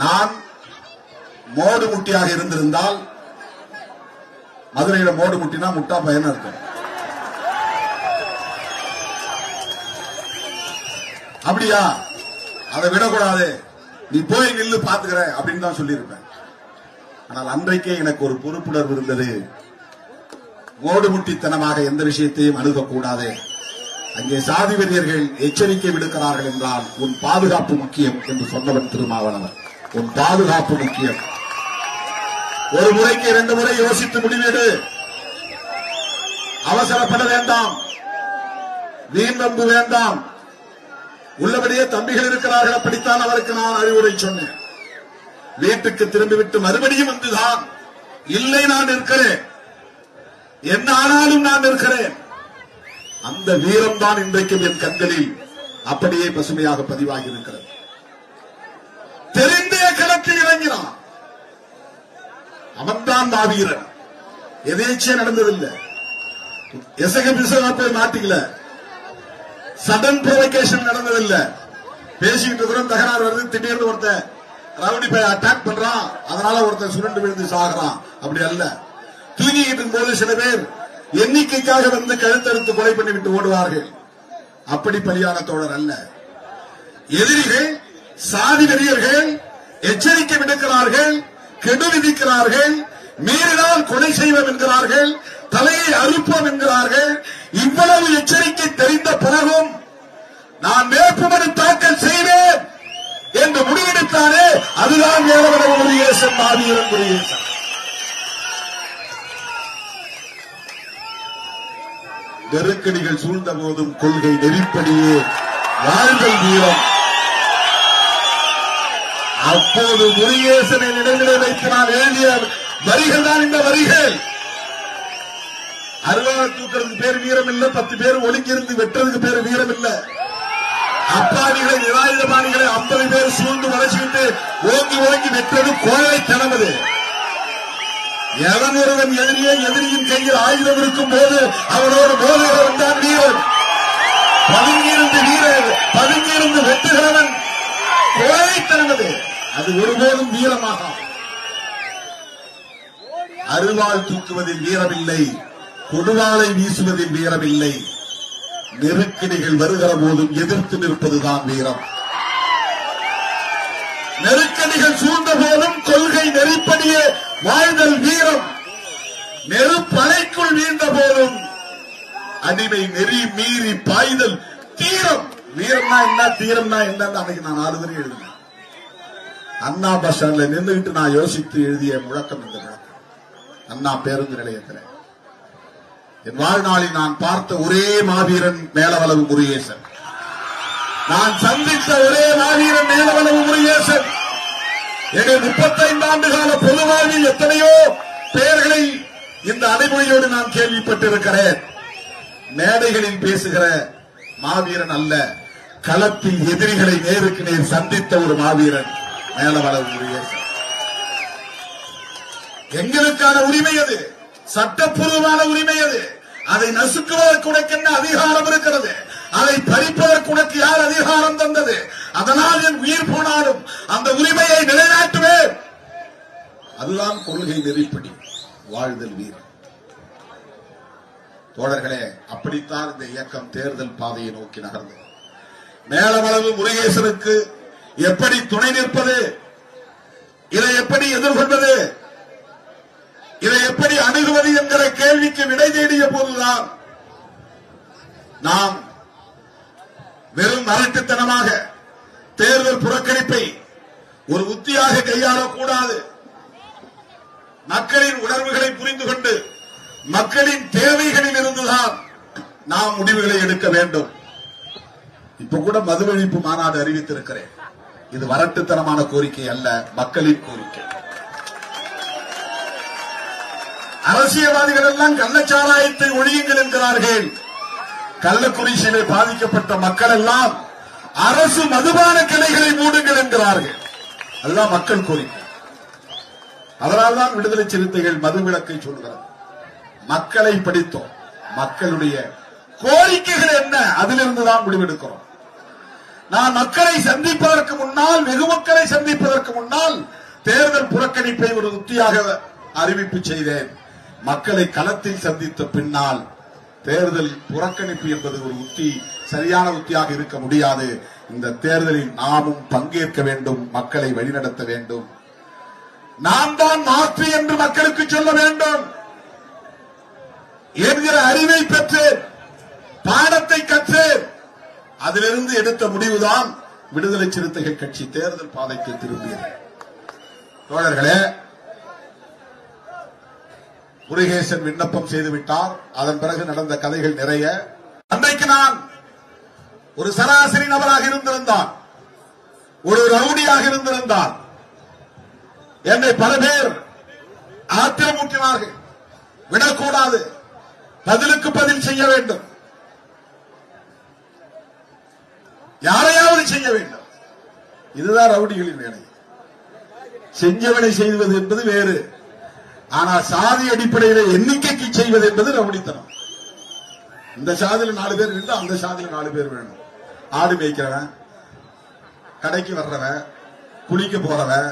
[SPEAKER 1] நான் மோடு முட்டியாக இருந்திருந்தால், மதுரையில மோடு முட்டினா முட்டா பயன் இருக்கும், அப்படியா? அதை விடக்கூடாது, நீ போய் நில்லு பாத்துக்கிற அப்படின்னு தான் சொல்லியிருப்பேன். ஆனால் அன்றைக்கே எனக்கு ஒரு பொறுப்புணர்வு இருந்தது. மோடுமுட்டித்தனமாக எந்த விஷயத்தையும் அணுகக்கூடாது. அங்கே சாதி வெறியர்கள் எச்சரிக்கை விடுக்கிறார்கள் என்றால் உன் பாதுகாப்பு முக்கியம் என்று சொன்னவன் திருமாவளவன். உன் பாதுகாப்பு முக்கியம். ஒரு முறைக்கு 2 முறை யோசித்து முடிவெடு. அவசரப்பட வேண்டாம், வீண் வம்பு வேண்டாம். உள்ளபடியே தம்பிகள் இருக்கிறார்கள், அப்படித்தான் அவருக்கு நான் அறிவுரை சொன்னேன். வீட்டுக்கு திரும்பிவிட்டு மறுபடியும் வந்துதான், இல்லை நான் இருக்கிறேன், என்ன ஆனாலும் நான் இருக்கிறேன். அந்த வீரம் தான் இன்றைக்கும் என் கண்களில் அப்படியே பசுமையாக பதிவாகி இருக்கிறது. தெரிந்தே களத்தில் இறங்கினான், அவன்தான் மாவீரன். எதேச்சியா நடந்ததில்லை, எசக பிசகா போய் மாட்டிக்கல, சடன் ப்ரொவோகேஷன் நடந்ததில்லை. பேசிக்கிட்டு இருக்கிறோம், தகராறு வருது, திடீர்னு ஒருத்தன் ரவுடி பை அட்டாக் பண்றான், அதனால ஒருத்தன் சுரண்டு விழுந்து சாகுறான். அப்படி அல்ல. தூங்கிக்கிட்டு இருக்கும்போது சில பேர் எண்ணிக்கைக்காக வந்து கழுத்தறுத்து கொலை பண்ணிவிட்டு ஓடுவார்கள். அப்படி பலியான தோழர் அல்ல. எதிரிகள், சாதி வெறியர்கள் எச்சரிக்கை விடுக்கிறார்கள், கெடு விதிக்கிறார்கள், மீறினால் கொலை செய்வோம் என்கிறார்கள், தலையை அறுப்போம் என்கிறார்கள். இவ்வளவு எச்சரிக்கை தெரிந்த பிறகும் நான் வேட்புமனு தாக்கல் செய்வேன் என்று முடிவெடுத்தானே, அதுதான் மேலவளவு முருகேசன், மாவீரன் முருகேசன். நெருக்கடிகள் சூழ்ந்த போதும் கொள்கை நெறிப்படியே வாழ்தல் வீரம். அப்போது முருகேசனை நினைவிலே வைத்து நான் எழுதிய வரிகள் தான் இந்த வரிகள். அறுவாலை தூக்கிறதுக்கு பேர் வீரம் இல்ல, 10 பேர் ஒழுங்கிருந்து வெட்டுறதுக்கு பேர் வீரம் இல்ல. அப்பாவிகளை நிராயுதபாணிகளை 50 பேர் சூழ்ந்து வளர்ச்சிக்கிட்டு ஓங்கி ஓங்கி வெட்டுறது கோழைத்தனம். அது எவன் ஒருவன் எதிரியின் கையில் ஆயுதம் இருக்கும் போது அவனோடு மோதுகிறவன் தான் வீரன். பதுங்கியிருந்து வெட்டுகிறவன் கோழைத்தனம். அது ஒருபோதும் வீரமாக. அருவாள் தூக்குவதில் வீரமில்லை, கொடுவாளை வீசுவதில் வீரமில்லை. நெருக்கடிகள் வருகிற போதும் எதிர்த்து நிற்பதுதான் வீரம். நெருக்கடிகள் சூழ்ந்த போதும் கொள்கை நெறிப்படியே வாழ்தல் வீரம். நெருப்பலைக்குள் வீழ்ந்த போதும் அடிமை நெறி மீறி பாய்தல் தீரம். வீரம்னா என்ன, தீரம்னா என்னன்னு அன்னைக்கு நான் 4 வரை எழுதினேன். அண்ணா பஸ் ஸ்டாண்ட்ல நின்றுகிட்டு நான் யோசித்து எழுதிய முழக்கம் இந்த முழக்கம். அண்ணா பேருந்து நிலையத்தில் என் வாழ்நாளில் நான் பார்த்த ஒரே மாவீரன் மேலவளவு முருகேசன். நான் சந்தித்த ஒரே மாவீரன் மேலவளவு முருகேசன். எங்கள் 35 ஆண்டு கால பொது வாழ்வில் எத்தனையோ பெயர்களை இந்த அடைமொழியோடு நான் கேள்விப்பட்டிருக்கிறேன். மேடைகளில் பேசுகிற மாவீரன் அல்ல, களத்தில் எதிரிகளை நேருக்கு நேர் சந்தித்த ஒரு மாவீரன் மேலவளவு முருகேசன். எங்களுக்கான உரிமை அது, சட்டப்பூர்வமான உரிமை அது. அதை நசுக்குவதற்கு உனக்கு என்ன அதிகாரம் இருக்கிறது? அதை பறிப்பதற்கு உனக்கு யார் அதிகாரம் தந்தது? அதனால் என் உயிர் போனாலும் அந்த உரிமையை நிலைநாட்டுவேன். அதுதான் கொள்கை நெறிப்படி வாழ்தல் வீரம். தோழர்களே, அப்படித்தான் இந்த இயக்கம் தேர்தல் பாதையை நோக்கி நகர்ந்தது. மேலவளவு முருகேசனுக்கு எப்படி துணை நிற்பது, இதை எப்படி எதிர்கொள்வது, இதை எப்படி அணுகுவது என்கிற கேள்விக்கு விடை தேடிய போதுதான் நாம் வெறும் அரட்டுத்தனமாக தேர்தல் புறக்கணிப்பை ஒரு உத்தியாக கையாளக்கூடாது. மக்களின் உணர்வுகளை புரிந்து கொண்டு மக்களின் தேவைகளில் இருந்துதான் நாம் முடிவுகளை எடுக்க வேண்டும். இப்ப கூட மதுவழிப்பு மாநாடு அறிவித்திருக்கிறேன். இது வரட்டுத்தனமான கோரிக்கை அல்ல, மக்களின் கோரிக்கை. அரசியல்வாதிகள் எல்லாம் கள்ளச்சாராயத்தை ஒழியுங்கள் என்கிறார்கள். கள்ளக்குறிச்சியிலே பாதிக்கப்பட்ட மக்கள் எல்லாம் அரசு மதுபான கிளைகளை மூடுங்கள் என்கிறார்கள். அதுதான் மக்கள் கோரிக்கை. அதனால்தான் விடுதலை சிறுத்தைகள் மதுவிலக்கை சொல்கிறது. மக்களை படித்தோம், மக்களுடைய கோரிக்கைகள் என்ன, அதிலிருந்துதான் முடிவெடுக்கிறோம். நான் மக்களை சந்திப்பதற்கு முன்னால், வெகு மக்களை சந்திப்பதற்கு முன்னால் தேர்தல் புறக்கணிப்பை ஒரு உத்தியாக அறிவிப்பு செய்தேன். மக்களை களத்தில் சந்தித்த பின்னால் தேர்தல் புறக்கணிப்பு என்பது ஒரு உத்தி, சரியான உத்தியாக இருக்க முடியாது. இந்த தேர்தலில் நாமும் பங்கேற்க வேண்டும், மக்களை வழிநடத்த வேண்டும். நாம் தான் மாற்று என்று மக்களுக்கு சொல்ல வேண்டும் என்கிற அறிவை பெற்று பாடத்தை கற்று அதிலிருந்து எடுத்த முடிவுதான் விடுதலை சிறுத்தைகள் கட்சி தேர்தல் பாதைக்கு திரும்பியது. தோழர்களே, முருகேசன் விண்ணப்பம் செய்துவிட்டார். அதன் பிறகு நடந்த கதைகள் நிறைய. அன்றைக்கு நான் ஒரு சராசரி நபராக இருந்திருந்தால், ஒரு ரவுடியாக இருந்திருந்தால் என்னை பல பேர் ஆத்திரமூட்டினார்கள். விடக்கூடாது, பதிலுக்கு பதில் செய்ய வேண்டும், யாரையாவது செய்ய வேண்டும். இதுதான் ரவுடிகளின் வேலை. செஞ்சவனை செய்வது என்பது வேறு. ஆனால் சாதி அடிப்படையில் எண்ணிக்கைக்கு செய்வது என்பது ரவுடித்தனம். இந்த சாதியில் 4 பேர் இருந்தா அந்த சாதியில் 4 பேர் வேணும். ஆடு மேய்க்கிறவன், கடைக்கு வர்றவன், குளிக்க போறவன்,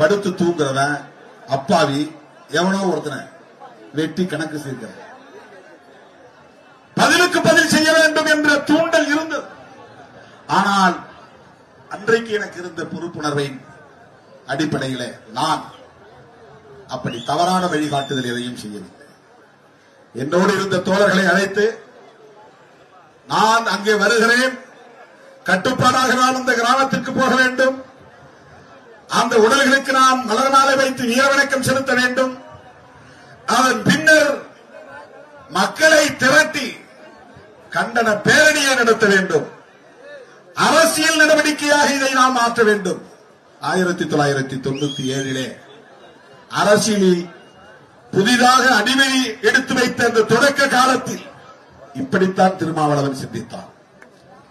[SPEAKER 1] படுத்து தூங்குறவன், அப்பாவி, எவனோ ஒருத்தனை வெட்டி கணக்கு சேர்க்கிறவன். பதிலுக்கு பதில் செய்ய வேண்டும் என்ற தூண்டல் இருந்தது. ஆனால் அன்றைக்கு எனக்கு இருந்த பொறுப்புணர்வின் அடிப்படையில் நான் அப்படி தவறான வழிகாட்டுதல் எதையும் செய்யவில்லை. என்னோடு இருந்த தோழர்களை அழைத்து நான் அங்கே வருகிறேன், கட்டுப்பாடாக நான் அந்த கிராமத்திற்கு போக வேண்டும், அந்த உடல்களுக்கு நாம் மலர் மாலை வைத்து வீரவணக்கம் செலுத்த வேண்டும். அதன் பின்னர் மக்களை திரட்டி கண்டன பேரணியை நடத்த வேண்டும். அரசியல் நடவடிக்கையாக இதை நாம் மாற்ற வேண்டும். 1997 அரசியலில் புதிதாக அடிவெளி எடுத்து வைத்த அந்த தொடக்க காலத்தில் இப்படித்தான் திருமாவளவன் சிந்தித்தான்.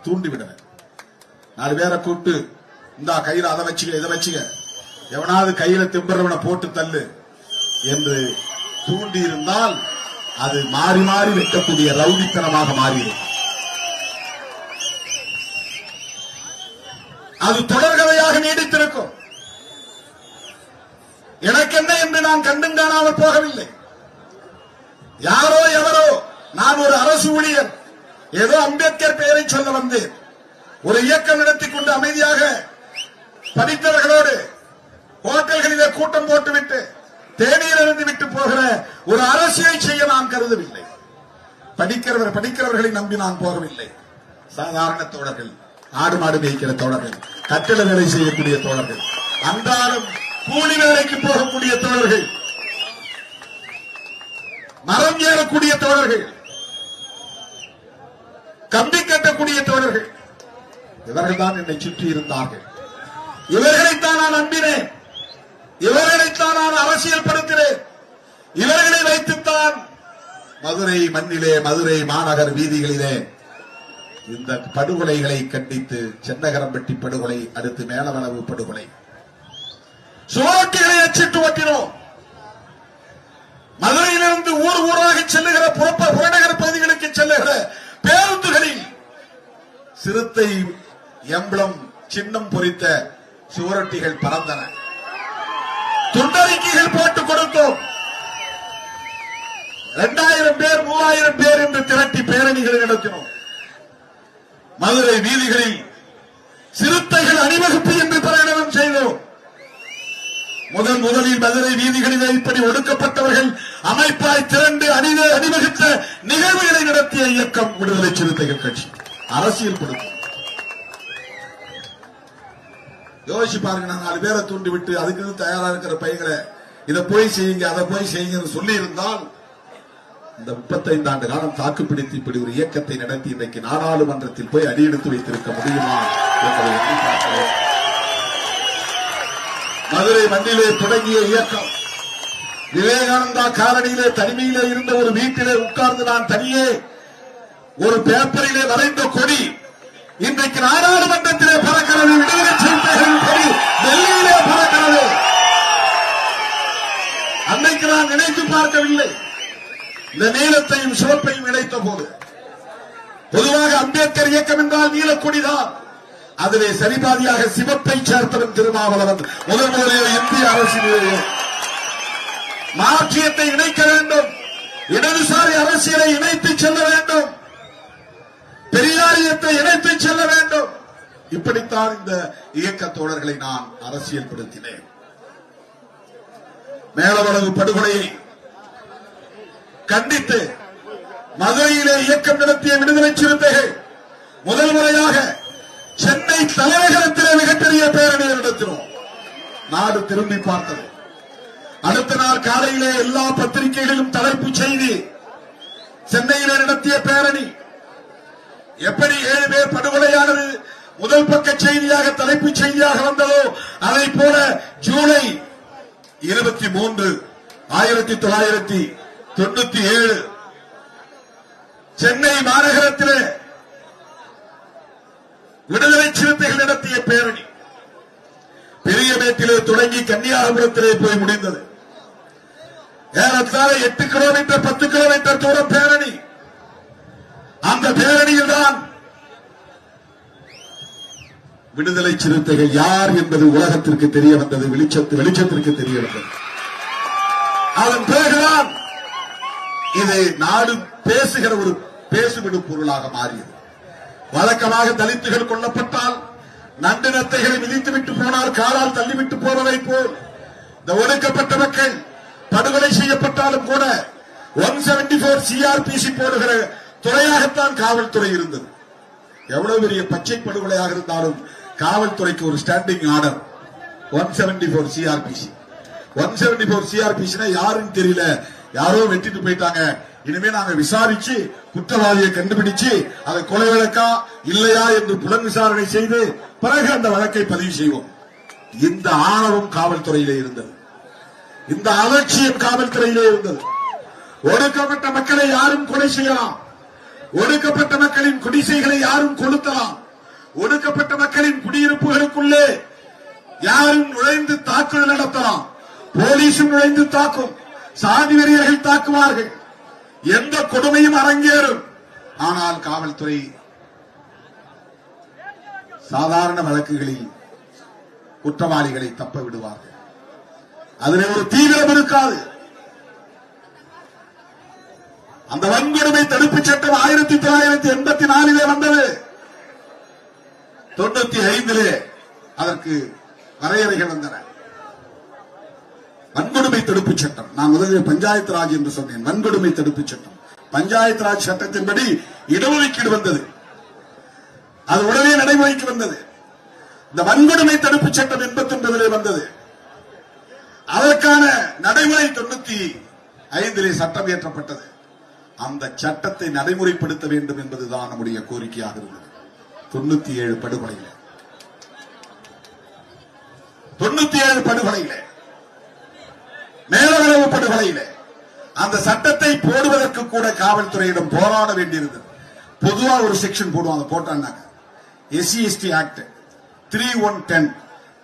[SPEAKER 1] தூண்டிவிட 4 பேரை கூப்பிட்டு இந்த கையில அதை வச்சுக்க இதை வச்சுக்க, எவனாவது கையில திம்பறவனை போட்டு தள்ளு என்று தூண்டி இருந்தால் அது மாறி மாறி வைக்கக்கூடிய ரவுடித்தனமாக மாறிடும். அது தொடர்கதையாக நீடித்திருக்கும். எனக்கென்ன என்று நான் கண்டும் காணாமல் போகவில்லை. யாரோ எவரோ, நான் ஒரு அரசு ஊழியர், ஏதோ அம்பேத்கர் பெயரை சொல்ல வந்தேன். ஒரு இயக்கம் நடத்திக் கொண்டு அமைதியாக படித்தவர்களோடு ஹோட்டல்களிலே கூட்டம் போட்டுவிட்டு தேநீர் இருந்து விட்டு போகிற ஒரு அரசியலை செய்ய நான் கருதவில்லை. படிக்கிறவர்களை நம்பி நான் போகவில்லை. சாதாரண தோழர்கள், ஆடு மாடு மேய்க்கிற தோழர்கள், கட்டிட வேலை செய்யக்கூடிய தோழர்கள், அன்றாடம் கூலி வேலைக்கு போகக்கூடிய தோழர்கள், மரம் ஏறக்கூடிய தோழர்கள், கம்பி கட்டக்கூடிய தோழர்கள், இவர்கள் தான் என்னை சுற்றி இருந்தார்கள். இவர்களைத்தான் நான் நம்பினேன். இவர்களைத்தான் நான் அரசியல் படுத்தினேன். இவர்களை வைத்துத்தான் மதுரை மண்ணிலே, மதுரை மாநகர் வீதிகளிலே இந்த படுகொலைகளை கண்டித்து, சென்னகரம்பட்டி படுகொலை, அடுத்து மேலவளவு படுகொலை, சுவரொட்டிகளை அச்சிட்டு ஓட்டினோம். மதுரையிலிருந்து ஊர் ஊராக செல்லுகிற புறநகர் பகுதிகளுக்கு செல்லுகிற பேருந்துகளில் சிறுத்தை எம்பளம் சின்னம் பொறித்த சுவரொட்டிகள் பறந்தன. துண்டறிக்கைகள் போட்டுக் கொடுத்தோம். 2000 பேர் 3000 பேர் என்று திரட்டி பேரணிகளை நடத்தினோம். மதுரை வீதிகளில் சிறுத்தைகள் அணிவகுப்பு என்று பிரகடனம் செய்தோம். முதலில் மதுரை வீதிகளிலே இப்படி ஒடுக்கப்பட்டவர்கள் அமைப்பாய் திரண்டு அணிவகுத்த நிகழ்வுகளை நடத்திய இயக்கம் விடுதலை சிறுத்தைகள் கட்சி. அரசியல் படுத்தும். யோசிச்சு பாருங்க, நான் 4 பேரை தூண்டி விட்டு அதுக்கு தயாரா இருக்கிற பையங்களை இதை போய் செய்யுங்க அதை போய் செய்யுங்க சொல்லி இருந்தால் இந்த 35 ஆண்டு காலம் தாக்குப்பிடித்து இப்படி ஒரு இயக்கத்தை நடத்தி இன்றைக்கு நாடாளுமன்றத்தில் போய் அடியெடுத்து வைத்திருக்க முடியுமா என்பதை எண்ணி பார்க்கிறேன். மதுரை மண்ணிலே தொடங்கிய இயக்கம் விவேகானந்தா காலனியிலே தனிமையிலே இருந்த ஒரு வீட்டிலே உட்கார்ந்து நான் தனியே ஒரு பேப்பரிலே வரைந்த கொடி இன்றைக்கு நாடாளுமன்றத்திலே பறக்கிறது. விடுதலை சிறுத்தைகள் கொடி டெல்லியிலே பறக்கிறது. அன்னைக்கு நான் நினைத்து பார்க்கவில்லை. இந்த நீலத்தையும் சிவப்பையும் இணைத்த போது, பொதுவாக அம்பேத்கர் இயக்கம் என்றால் நீலக்கொடிதான். அதிலே சரிபாதியாக சிவப்பை சேர்த்தவன் திருமாவளவன். முதலில் இந்திய அரசியலிலே மாற்றியத்தை இணைக்க வேண்டும். இடதுசாரி அரசியலை இணைத்து செல்ல வேண்டும். பெரியாரியத்தை இணைத்து செல்ல வேண்டும். இப்படித்தான் இந்த இயக்க தோழர்களை நான் அரசியல் படுத்தினேன். மேலவளவு படுகொலையை கண்டித்து மதுரையிலே இயக்கம் நடத்திய விடுதலை சிறுத்தைகள் முதல் முறையாக சென்னை தலைநகரத்திலே மிகப்பெரிய பேரணியை நடத்தினோம். நாடு திரும்பி பார்த்தது. அடுத்த நாள் காலையிலே எல்லா பத்திரிகைகளிலும் தலைப்புச் செய்தி, சென்னையிலே நடத்திய பேரணி. எப்படி 7 பேர் படுகொலையானது முதல் பக்க செய்தியாக தலைப்புச் செய்தியாக வந்ததோ அதை போல ஜூலை 23, 1997 சென்னை மாநகரத்திலே விடுதலை சிறுத்தைகள் நடத்திய பேரணி பெரியமேட்டிலே தொடங்கி கன்னியாகுமரத்திலே போய் முடிந்தது. ஏறத்தாழ 8 கிலோமீட்டர் 10 கிலோமீட்டர் தூரம் பேரணி. அந்த பேரணியில் தான் விடுதலை சிறுத்தைகள் யார் என்பது உலகத்திற்கு தெரிய வந்தது, வெளிச்சத்திற்கு தெரிய வந்தது. அதன் பிறகுதான் இது நாடு பேசுகிற ஒரு பேசுவிடும் பொருளாக மாறியது. வழக்கமாக தலித்துகள் கொல்லப்பட்டால் நண்டு நத்தைகளை மிதித்துவிட்டு போனால் காலால் தள்ளிவிட்டு போவதை போல் இந்த ஒடுக்கப்பட்ட மக்கள் படுகொலை செய்யப்பட்டாலும் கூட 174 சிஆர்பிசி போடுகிற துறையாகத்தான் காவல்துறை இருந்தது. எவ்வளவு பெரிய பச்சை படுகொலையாக இருந்தாலும் காவல்துறைக்கு ஒரு ஸ்டாண்டிங் ஆர்டர். 174 சிஆர்பிசி 174 சிஆர்பிசி யாருன்னு தெரியல, யாரோ வெட்டிட்டு போயிட்டாங்க. இனிமே நாங்க விசாரிச்சு குற்றவாளியை கண்டுபிடிச்சு அதை கொலை வழக்கா இல்லையா என்று புலன் விசாரணை செய்து பிறகு அந்த வழக்கை பதிவு செய்வோம். இந்த ஆணவம் காவல்துறையிலே இருந்தது, இந்த அலட்சியம் காவல்துறையிலே இருந்தது. ஒடுக்கப்பட்ட மக்களை யாரும் கொலை செய்யலாம், ஒடுக்கப்பட்ட மக்களின் குடிசைகளை யாரும் கொளுத்தலாம், ஒடுக்கப்பட்ட மக்களின் குடியிருப்புகளுக்குள்ளே யாரும் நுழைந்து தாக்குதல் நடத்தலாம், போலீசும் நுழைந்து தாக்கும், சாதி வெறியர்கள் தாக்குவார்கள், எந்த கொடுமையும் அரங்கேறும். ஆனால் காவல்துறை சாதாரண வழக்குகளில் குற்றவாளிகளை தப்ப விடுவார்கள். அதில் ஒரு தீவிரம் இருக்காது. அந்த வன்கொடுமை தடுப்புச் சட்டம் 1984 வந்தது. 95 அதற்கு வரையறைகள் வந்தன. வன்கொடுமை தடுப்புச் சட்டம், நான் முதலில் பஞ்சாயத்து ராஜ் என்று சொன்னேன். வன்கொடுமை தடுப்புச் சட்டம், பஞ்சாயத்து ராஜ் சட்டத்தின்படி இடஒதுக்கீடு வந்தது, அது உடனே நடைமுறைக்கு வந்தது. இந்த வன்கொடுமை தடுப்புச் சட்டம் 89 வந்தது. அதற்கான நடைமுறை 95 சட்டம் இயற்றப்பட்டது. அந்த சட்டத்தை நடைமுறைப்படுத்த வேண்டும் என்பதுதான் நம்முடைய கோரிக்கையாக இருந்தது. 97 படுகொலையில 97 படுகொலையில மேலவளவு படுகொலையில அந்த சட்டத்தை போடுவதற்கு கூட காவல்துறையிடம் போராட வேண்டியிருந்தது. பொதுவா ஒரு செக்ஷன் போடுவாங்க, போட்டாங்க SC/ST ஆக்ட் 3(1)(10).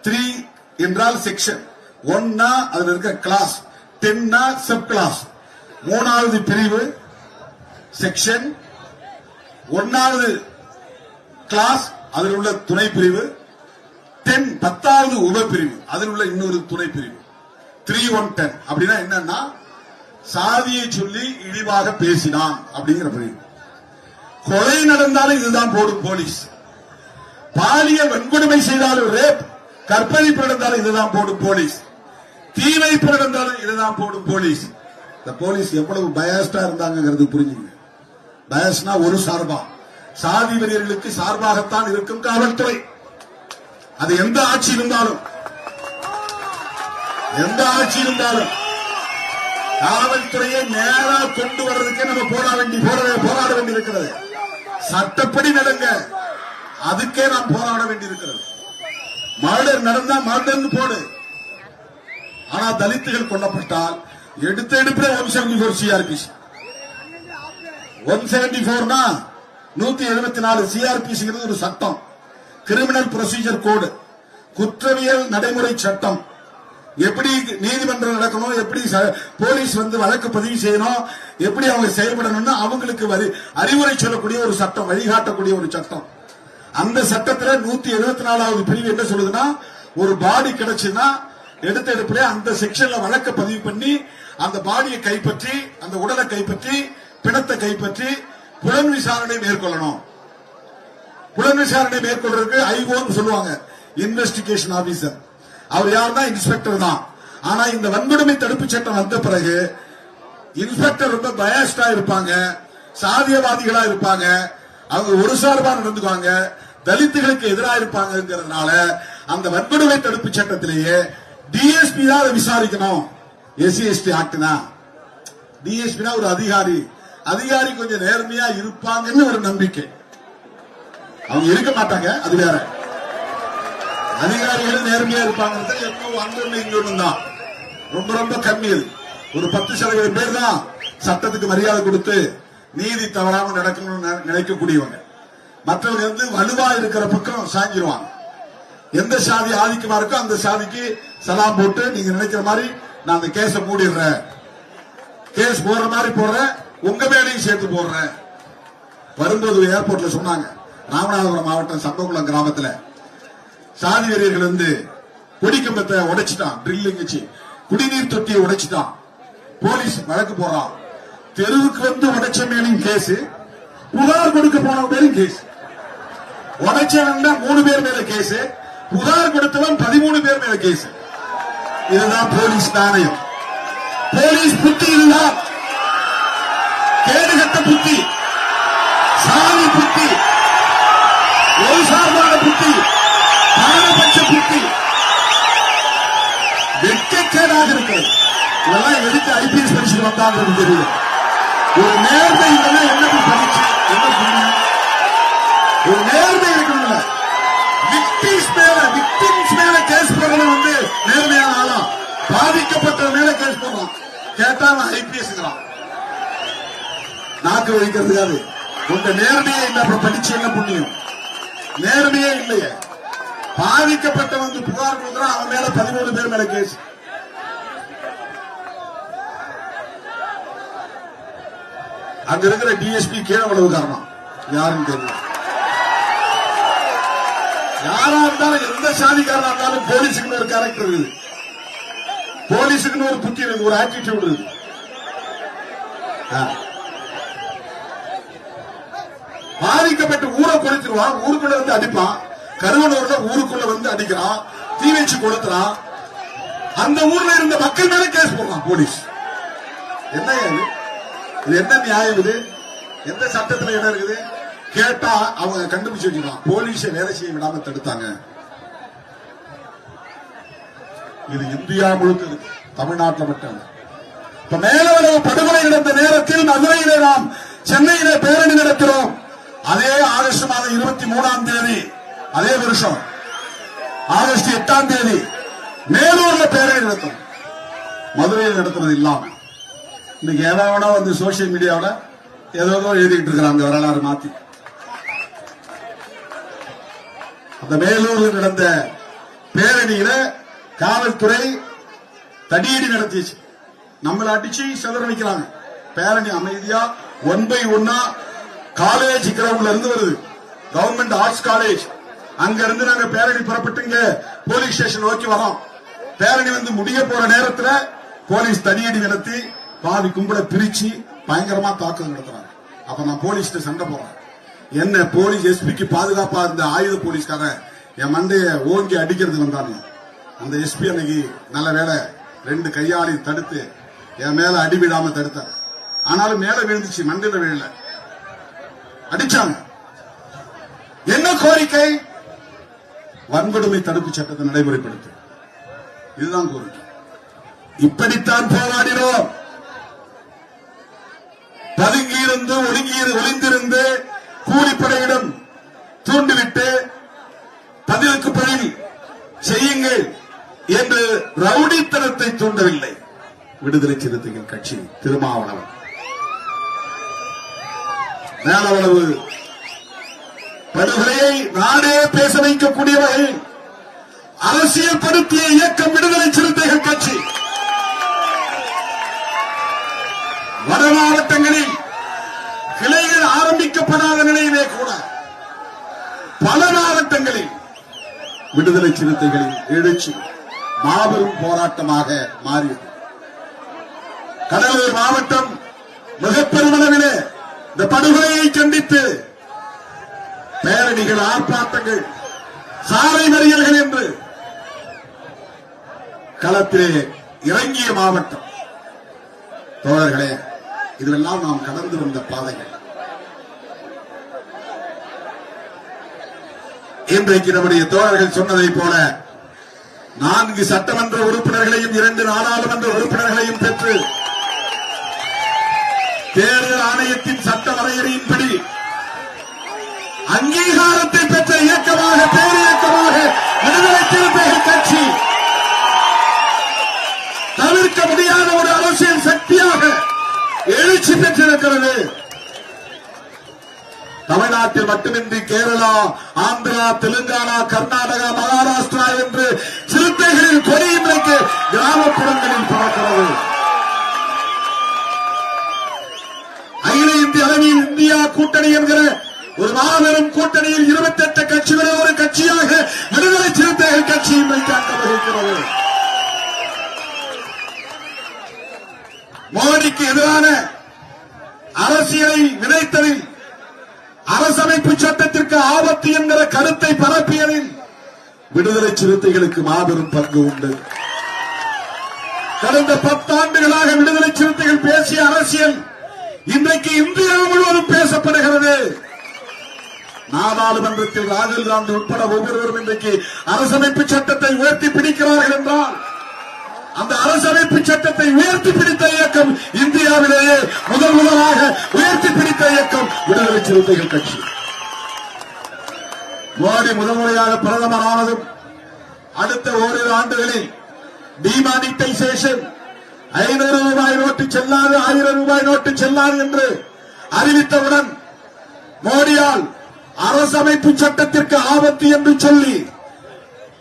[SPEAKER 1] 3 என்றால் செக்ஷன், 1 அதுல இருக்க கிளாஸ், 10 சப் கிளாஸ். 3வது பிரிவு செக்ஷன், 1வது கிளாஸ் அதில் உள்ள துணை பிரிவு, 10வது உபப்பிரிவு அதில் உள்ள இன்னொரு துணை பிரிவு. 3(1)(10) அப்படின்னா என்னன்னா, சாதியை சொல்லி இழிவாக பேசினான் அப்படிங்கிற பிரிவு. கொலை நடந்தாலும் இதுதான் போடும் போலீஸ். பாலியல் வன்கொடுமை செய்தாலும், ரேப் கற்பழிப்பு நடந்தாலும் இதுதான் போடும் போலீஸ். தீவைப்பு நடந்தாலும் இதுதான் போடும் போலீஸ். இந்த போலீஸ் எவ்வளவு பயஸ்டா இருந்தாங்கிறது புரிஞ்சுங்க. பயஸ்னா ஒரு சார்பா, சாதி வெறியர்களுக்கு சார்பாகத்தான் இருக்கும் காவல்துறை. அது எந்த ஆட்சி இருந்தாலும், எந்த ஆட்சி இருந்தாலும் காவல்துறையை நேரா கொண்டு வர்றதுக்கே நம்ம போராட வேண்டி இருக்கிறது. சட்டப்படி நடங்க, அதுக்கே நாம் போராட வேண்டியிருக்கிறது. மர்டர் நடந்தா மர்டர்னு போடு. ஆனா தலித்துகள் கொல்லப்பட்டால் எடுத்த எடுப்பிலே 174 சிஆர்பிசி. 174னா 174 சிஆர்பிசிங்கிறது ஒரு சட்டம், கிரிமினல் ப்ரொசீஜர் கோடு, குற்றவியல் நடைமுறை சட்டம். எப்படி நீதிமன்றம் நடக்கணும், எப்படி போலீஸ் வழக்கு பதிவு செய்யணும், எப்படி அவங்க செயல்படணும்னு அவங்களுக்கு அறிவுரை சொல்லக்கூடிய ஒரு சட்டம், வழிகாட்டக்கூடிய ஒரு சட்டம். அந்த சட்டத்தில் 174வது பிரிவு என்ன சொல்லுதுன்னா, ஒரு பாடி கிடைச்சுன்னா எடுத்த எடுப்பிலே அந்த செக்ஷன்ல வழக்க பதிவு பண்ணி அந்த பாடியை கைப்பற்றி, அந்த உடலை கைப்பற்றி, பிணத்தை கைப்பற்றி புலன் விசாரணை மேற்கொள்ளணும். புலன் விசாரணை மேற்கொள்றதுக்கு ஐஓன்னு சொல்லுவாங்க, இன்வெஸ்டிகேஷன் ஆபீசர். அவர் யாருன்னா இன்ஸ்பெக்டர் தான். ஆனா இந்த வன்கொடுமை தடுப்பு சட்டம் வந்த பிறகு இன்ஸ்பெக்டர் ரொம்ப பயஸ்டா இருப்பாங்க, சாதியவாதிகளா இருப்பாங்க, அவங்க ஒரு சார்பா நடந்துக்குவாங்க, தலித்துகளுக்கு எதிராக இருப்பாங்கிறதுனால அந்த வன்கொடுமை தடுப்பு சட்டத்திலேயே டிஎஸ்பி தான் விசாரிக்கணும். SC/ST ஆக்ட்னா டிஎஸ்பி ஒரு அதிகாரி, அதிகாரி கொஞ்சம் நேர்மையா இருப்பாங்கன்னு ஒரு நம்பிக்கை. அவங்க இருக்க மாட்டாங்க, அது வேற. அதிகாரிகள் நேர்மையா இருப்பாங்க, இங்க தான் ரொம்ப ரொம்ப கம்மி. ஒரு 10% பேர் தான் சட்டத்துக்கு மரியாதை கொடுத்து நீதி தவறாம நடக்கணும்னு நினைக்கக்கூடியவங்க. மற்றவங்க வலுவா இருக்கிற பக்கம் சாஞ்சிருவாங்க. எந்த சாதி ஆதிக்கமா இருக்கோ அந்த சாதிக்கு சலாம் போட்டு, நீங்க நினைக்கிற மாதிரி நான் அந்த கேஸ மூடிடுறேன், கேஸ் போடுற மாதிரி போடுறேன், உங்க மேலையும் சேர்த்து போடுறேன். வரும்போது ஏர்போர்ட்ல சொன்னாங்க, ராமநாதபுரம் மாவட்டம் சம்பகுளம் கிராமத்துல சாதி வெறியர்கள் கொடிக்கம்பத்தை உடைச்சிட்டான், ட்ரில்லிங் வச்சு குடிநீர் தொட்டியை உடைச்சிட்டான். போலீஸ் வழக்கு போறான். தெருவுக்கு உடைச்ச மேலும் கேஸ், புகார் கொடுக்க போன பேரும் கேஸ். உடைச்சவன் 3 பேர் மேல கேஸ், புகார் கொடுத்தவன் 13 பேர் மேல கேஸ். இதுதான் போலீஸ் நாணயம். போலீஸ் புத்தி இதுதான். கேடுகட்ட புத்தி, சாதி புத்தி, ஒரு சார்பான புத்தி, பாரபட்ச புத்தி. எதுக்கு ஐபிஎஸ் படிச்சுட்டு வந்தாங்கிறது தெரியும். ஒரு நேர்மை இல்லைன்னா என்ன படிச்சு என்ன புண்ணியம்? ஒரு நேர்மை இருக்கணும்ல. விக்டிம்ஸ் மேல கேஸ் போடுறது வந்து நேர்மையான ஆளா? பாதிக்கப்பட்ட மேல கேஸ் போடுறான். கேட்டா நான் ஐபிஎஸ் நாக்கு வலிக்கிறதுக்காது. உங்க நேர்மையே இல்ல, அப்புறம் படிச்சு என்ன புண்ணியம்? நேர்மையே இல்லையே. பாதிக்கப்பட்ட வந்து புகார் கொடுக்குறான், அவன் மேல 13 பேர் மேல கேஸ். அங்க இருக்கிற டிஎஸ்பி கீழே உழவு காரணம் யாருன்னு தெரியல. யாரா இருந்தாலும் எந்த சாதிக்காரனா இருந்தாலும் போலீஸுக்குன்னு ஒரு கேரக்டர் இருக்குது, போலீஸுக்குன்னு ஒரு புத்தி இருக்கு, ஒரு ஆட்டிடியூட் இருக்கு. பாதிக்கப்பட்ட ஊரை கொளுத்திடுவான், ஊருக்குள்ள வந்து அடிப்பான். கருவனூர்ல ஊருக்குள்ள வந்து அடிக்கிறான், தீ வச்சு கொளுத்துறான். அந்த ஊர்ல இருந்த மக்கள் மேல கேஸ் போடுறான் போலீஸ். என்ன இது என்ன நியாயம்? இது எந்த சட்டத்துல இடம் இருக்குது? கேட்டா அவங்க கண்டுபிடிச்சு வச்சுக்கலாம், போலீஸை வேலை செய்ய விடாம தடுத்தாங்க. இது இந்தியா முழுக்க இருக்கு, தமிழ்நாட்டில் மட்டும். இப்ப மேலவளவு படுகொலை நடந்த நேரத்தில் மதுரையிலே நாம் சென்னையிலே பேரணி நடக்கிறோம். அதே ஆகஸ்ட் மாதம் 23ஆம் தேதி, அதே வருஷம் ஆகஸ்ட் 8ஆம் தேதி மேலூர்ல பேரணி நடத்தும். மதுரையில் நடத்துறது இல்லாம இன்னைக்கு ஏதாவது வந்து சோசியல் மீடியாவில் ஏதோ எழுதிட்டு இருக்கிறாங்க வரலாறு மாத்தி. அந்த மேலூரில் நடந்த பேரணியில காவல்துறை தடியடி நடத்திச்சு, நம்மள அடிச்சு செதற வைக்கிறாங்க. பேரணி அமைதியா 1 by 1 காலேஜ் கிரவுண்ட்ல இருந்து வருது, கவர்மெண்ட் ஆர்ட்ஸ் காலேஜ். அங்க இருந்து நாங்க பேரணி புறப்பட்டுங்க போலீஸ் ஸ்டேஷன் நோக்கி வரோம். பேரணி வந்து முடிய போற நேரத்துல போலீஸ் தடியடி நடத்தி பாதி கும்பலை பிரிச்சு பயங்கரமா தாக்குதல் நடத்துறாங்க. அப்ப நான் போலீஸ்ட சண்டை போறேன். என்ன போலீஸ் எஸ்பிக்கு பாதுகாப்பா இருந்த ஆயுத போலீஸ்காரன் என் மண்டைய ஓங்கி அடிக்கிறது வந்தாங்க. அந்த எஸ்பி அன்னைக்கு நல்ல வேலை 2 கையாளி தடுத்து என் மேல அடி விடாம தடுத்தார். ஆனாலும் மேல விழுந்துச்சு, மண்டையில விழல, அடிச்சாங்க. என்ன கோரிக்கை? வன்கொடுமை தடுப்பு சட்டத்தை நடைமுறைப்படுத்து. இதுதான் கோரிக்கை. இப்படித்தான் போராடினோம். பதுங்கியிருந்து ஒளிந்திருந்து கூலிப்படையிடம் தூண்டிவிட்டு பதிலுக்கு பதில் செய்யுங்கள் என்று ரவுடித்தனத்தை தூண்டவில்லை விடுதலை சிறுத்தைகள் கட்சி. திருமாவளவன் மேலவளவு படுகொலையை நாடே பேச வைக்கக்கூடிய வகையில் அரசியல் படுத்திய இயக்கம் விடுதலை சிறுத்தைகள் கட்சி. வட மாவட்டங்களில் கிளைகள் ஆரம்பிக்கப்படாத நிலையிலே கூட பல மாவட்டங்களில் விடுதலை சிறுத்தைகளின் எழுச்சி மாபெரும் போராட்டமாக மாறியது. கடலூர் மாவட்டம் மிகப்பெருமளவிலே இந்த படுகொலையை கண்டித்து பேரணிகள், ஆர்ப்பாட்டங்கள், சாலை மறியல்கள் என்று களத்திலே இறங்கிய மாவட்டம். தோழர்களே, இதுவெல்லாம் நாம் கடந்து வந்த பாதைகள். இன்றைக்கு நம்முடைய தோழர்கள் சொன்னதை போல 4 சட்டமன்ற உறுப்பினர்களையும் 2 நாடாளுமன்ற உறுப்பினர்களையும் பெற்று தேர்தல் ஆணையத்தின் சட்ட வரையறையின்படி அங்கீகாரத்தை பெற்ற இயக்கமாக, பேரியக்கமாக விடுதலை சிறுத்தைகள் கட்சி தவிர்க்க முடியாத ஒரு அரசியல் சக்தியாக எழுச்சி பெற்றிருக்கிறது. தமிழ்நாட்டில் மட்டுமின்றி கேரளா, ஆந்திரா, தெலுங்கானா, கர்நாடகா, மகாராஷ்டிரா என்று சிறுத்தைகளின் கொடி இன்றைக்கு கிராமப்புறங்களில் பறக்கிறது. அகில இந்திய அளவில் இந்தியா கூட்டணி என்கிற ஒரு மாபெரும் கூட்டணியில் 28 கட்சிகளில் ஒரு கட்சியாக விடுதலை சிறுத்தைகள் கட்சி இன்றைக்கு அங்கம் வகிக்கிறது. மோடிக்கு எதிரான அரசியலை விதைத்ததில், அரசமைப்பு சட்டத்திற்கு ஆபத்து என்கிற கருத்தை பரப்பியதில் விடுதலை சிறுத்தைகளுக்கு மாபெரும் பங்கு உண்டு. கடந்த 10 ஆண்டுகளாக விடுதலை சிறுத்தைகள் பேசிய அரசியல் இன்றைக்கு இந்தியா முழுவதும் பேசப்படுகிறது. நாடாளுமன்றத்தில் ராகுல் காந்தி உட்பட ஒவ்வொருவரும் இன்றைக்கு அரசமைப்பு சட்டத்தை உயர்த்தி பிடிக்கிறார்கள் என்றால் அந்த அரசமைப்பு சட்டத்தை உயர்த்தி பிடித்த இயக்கம் இந்தியாவிலேயே முதலாக உயர்த்தி பிடித்த இயக்கம் விடுதலை சிறுத்தைகள் கட்சி. மோடி முதன்முறையாக பிரதமர் ஆனதும் அடுத்த ஓரிரு ஆண்டுகளில் டிமானிட்டைசேஷன் 500 ரூபாய் நோட்டு செல்லாது, 1000 ரூபாய் நோட்டு செல்லாது என்று அறிவித்தவுடன் மோடியால் அரசமைப்பு சட்டத்திற்கு ஆபத்து என்று சொல்லி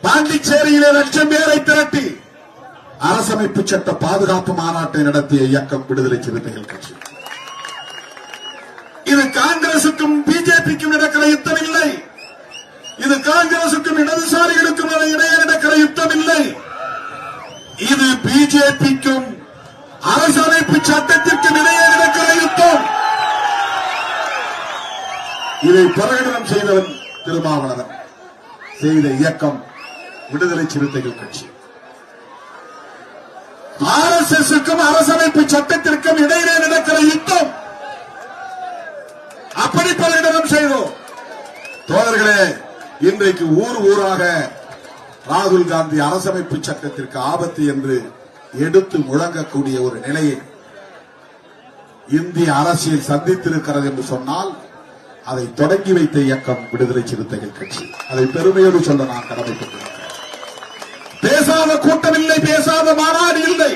[SPEAKER 1] பாண்டிச்சேரியிலே லட்சம் பேரை திரட்டி அரசமைப்பு சட்ட பாதுகாப்பு மாநாட்டை நடத்திய இயக்கம் விடுதலை சிறுத்தைகள் கட்சி. இது காங்கிரசுக்கும் பிஜேபிக்கும் நடக்கிற யுத்தம் இல்லை. இது காங்கிரசுக்கும் இடதுசாரிகளுக்கும் இடையே நடக்கிற யுத்தம் இல்லை. இது பிஜேபிக்கும் அரசமைப்பு சட்டத்திற்கும் இடையே நடக்கிற யுத்தம். இதை பிரகடனம் செய்தவன் திருமாவளவன், செய்த இயக்கம் விடுதலை சிறுத்தைகள் கட்சி. ஆர்எஸ்எஸ்க்கும் அரசமைப்பு சட்டத்திற்கும் இடையிலே நடக்கிற யுத்தம் அப்படி பிரகடனம் செய்தோம். தோழர்களே, இன்றைக்கு ஊர் ஊராக ராகுல் காந்தி அரசமைப்பு சட்டத்திற்கு ஆபத்து என்று எடுத்து முழங்கக்கூடிய ஒரு நிலையை இந்திய அரசியல் சந்தித்திருக்கிறது என்று சொன்னால் அதை தொடங்கி வைத்த இயக்கம் விடுதலை சிறுத்தைகள் கட்சி. அதை பெருமையோடு சொல்ல நான் கடமைப்பட்டிருக்கிறேன். பேசாத கூட்டம் இல்லை, பேசாத மாநாடு இல்லை.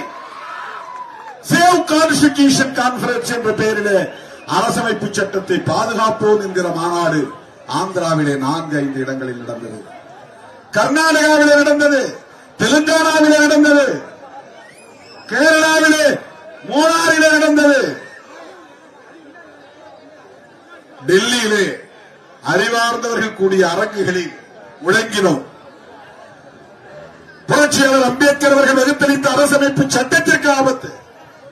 [SPEAKER 1] சேவ் கான்ஸ்டிடியூஷன் கான்பரன்ஸ் என்ற பெயரிலே அரசமைப்பு சட்டத்தை பாதுகாப்போம் என்கிற மாநாடு ஆந்திராவிலே 4-5 இடங்களில் நடந்தது. கர்நாடகாவிலே நடந்தது, தெலுங்கானாவிலே நடந்தது, கேரளாவிலே மூணாறிலே நடந்தது, டெல்லியிலே அறிவார்ந்தவர்கள் கூடிய அரங்குகளில் முழங்கினோம். புரட்சியாளர் அம்பேத்கர் அவர்கள் வகுத்தளித்த அரசமைப்பு சட்டத்திற்கு ஆபத்து.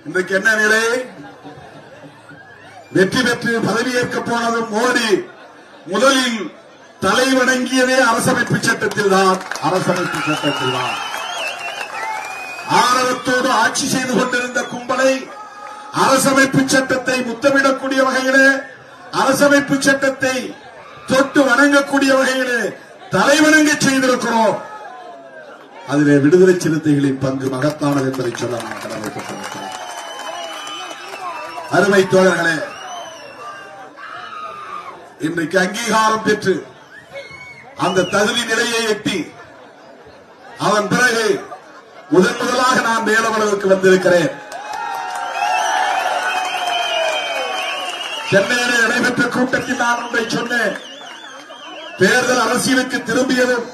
[SPEAKER 1] இன்றைக்கு என்ன நிலை? வெற்றி பெற்று பதவியேற்க போனதும் மோடி முதலில் தலை வணங்கியதே அரசமைப்பு சட்டத்தில் தான். அரசமைப்பு சட்டத்தில் தான் ஆணவத்தோடு ஆட்சி செய்து கொண்டிருந்த கும்பலை அரசமைப்பு சட்டத்தை முத்தமிடக்கூடிய வகையிலே, அரசமைப்பு சட்டத்தை தொட்டு வணங்கக்கூடிய வகையிலே தலைவணங்க செய்திருக்கிறோம். அதிலே விடுதலை சிறுத்தைகளின் பங்கு மகத்தானது என்பதை சொல்ல நான் கடமைப்பட்டிருக்கிறேன். அருமை தோழர்களே, இன்றைக்கு அங்கீகாரம் பெற்று அந்த தகுதி நிலையை எட்டி அதன் பிறகு முதலாக நான் மேலவளவுக்கு வந்திருக்கிறேன். சென்னையிலே நடைபெற்ற கூட்டத்தில் நான் ஒன்றை சொன்னேன். தேர்தல் அரசியலுக்கு திரும்பியதும்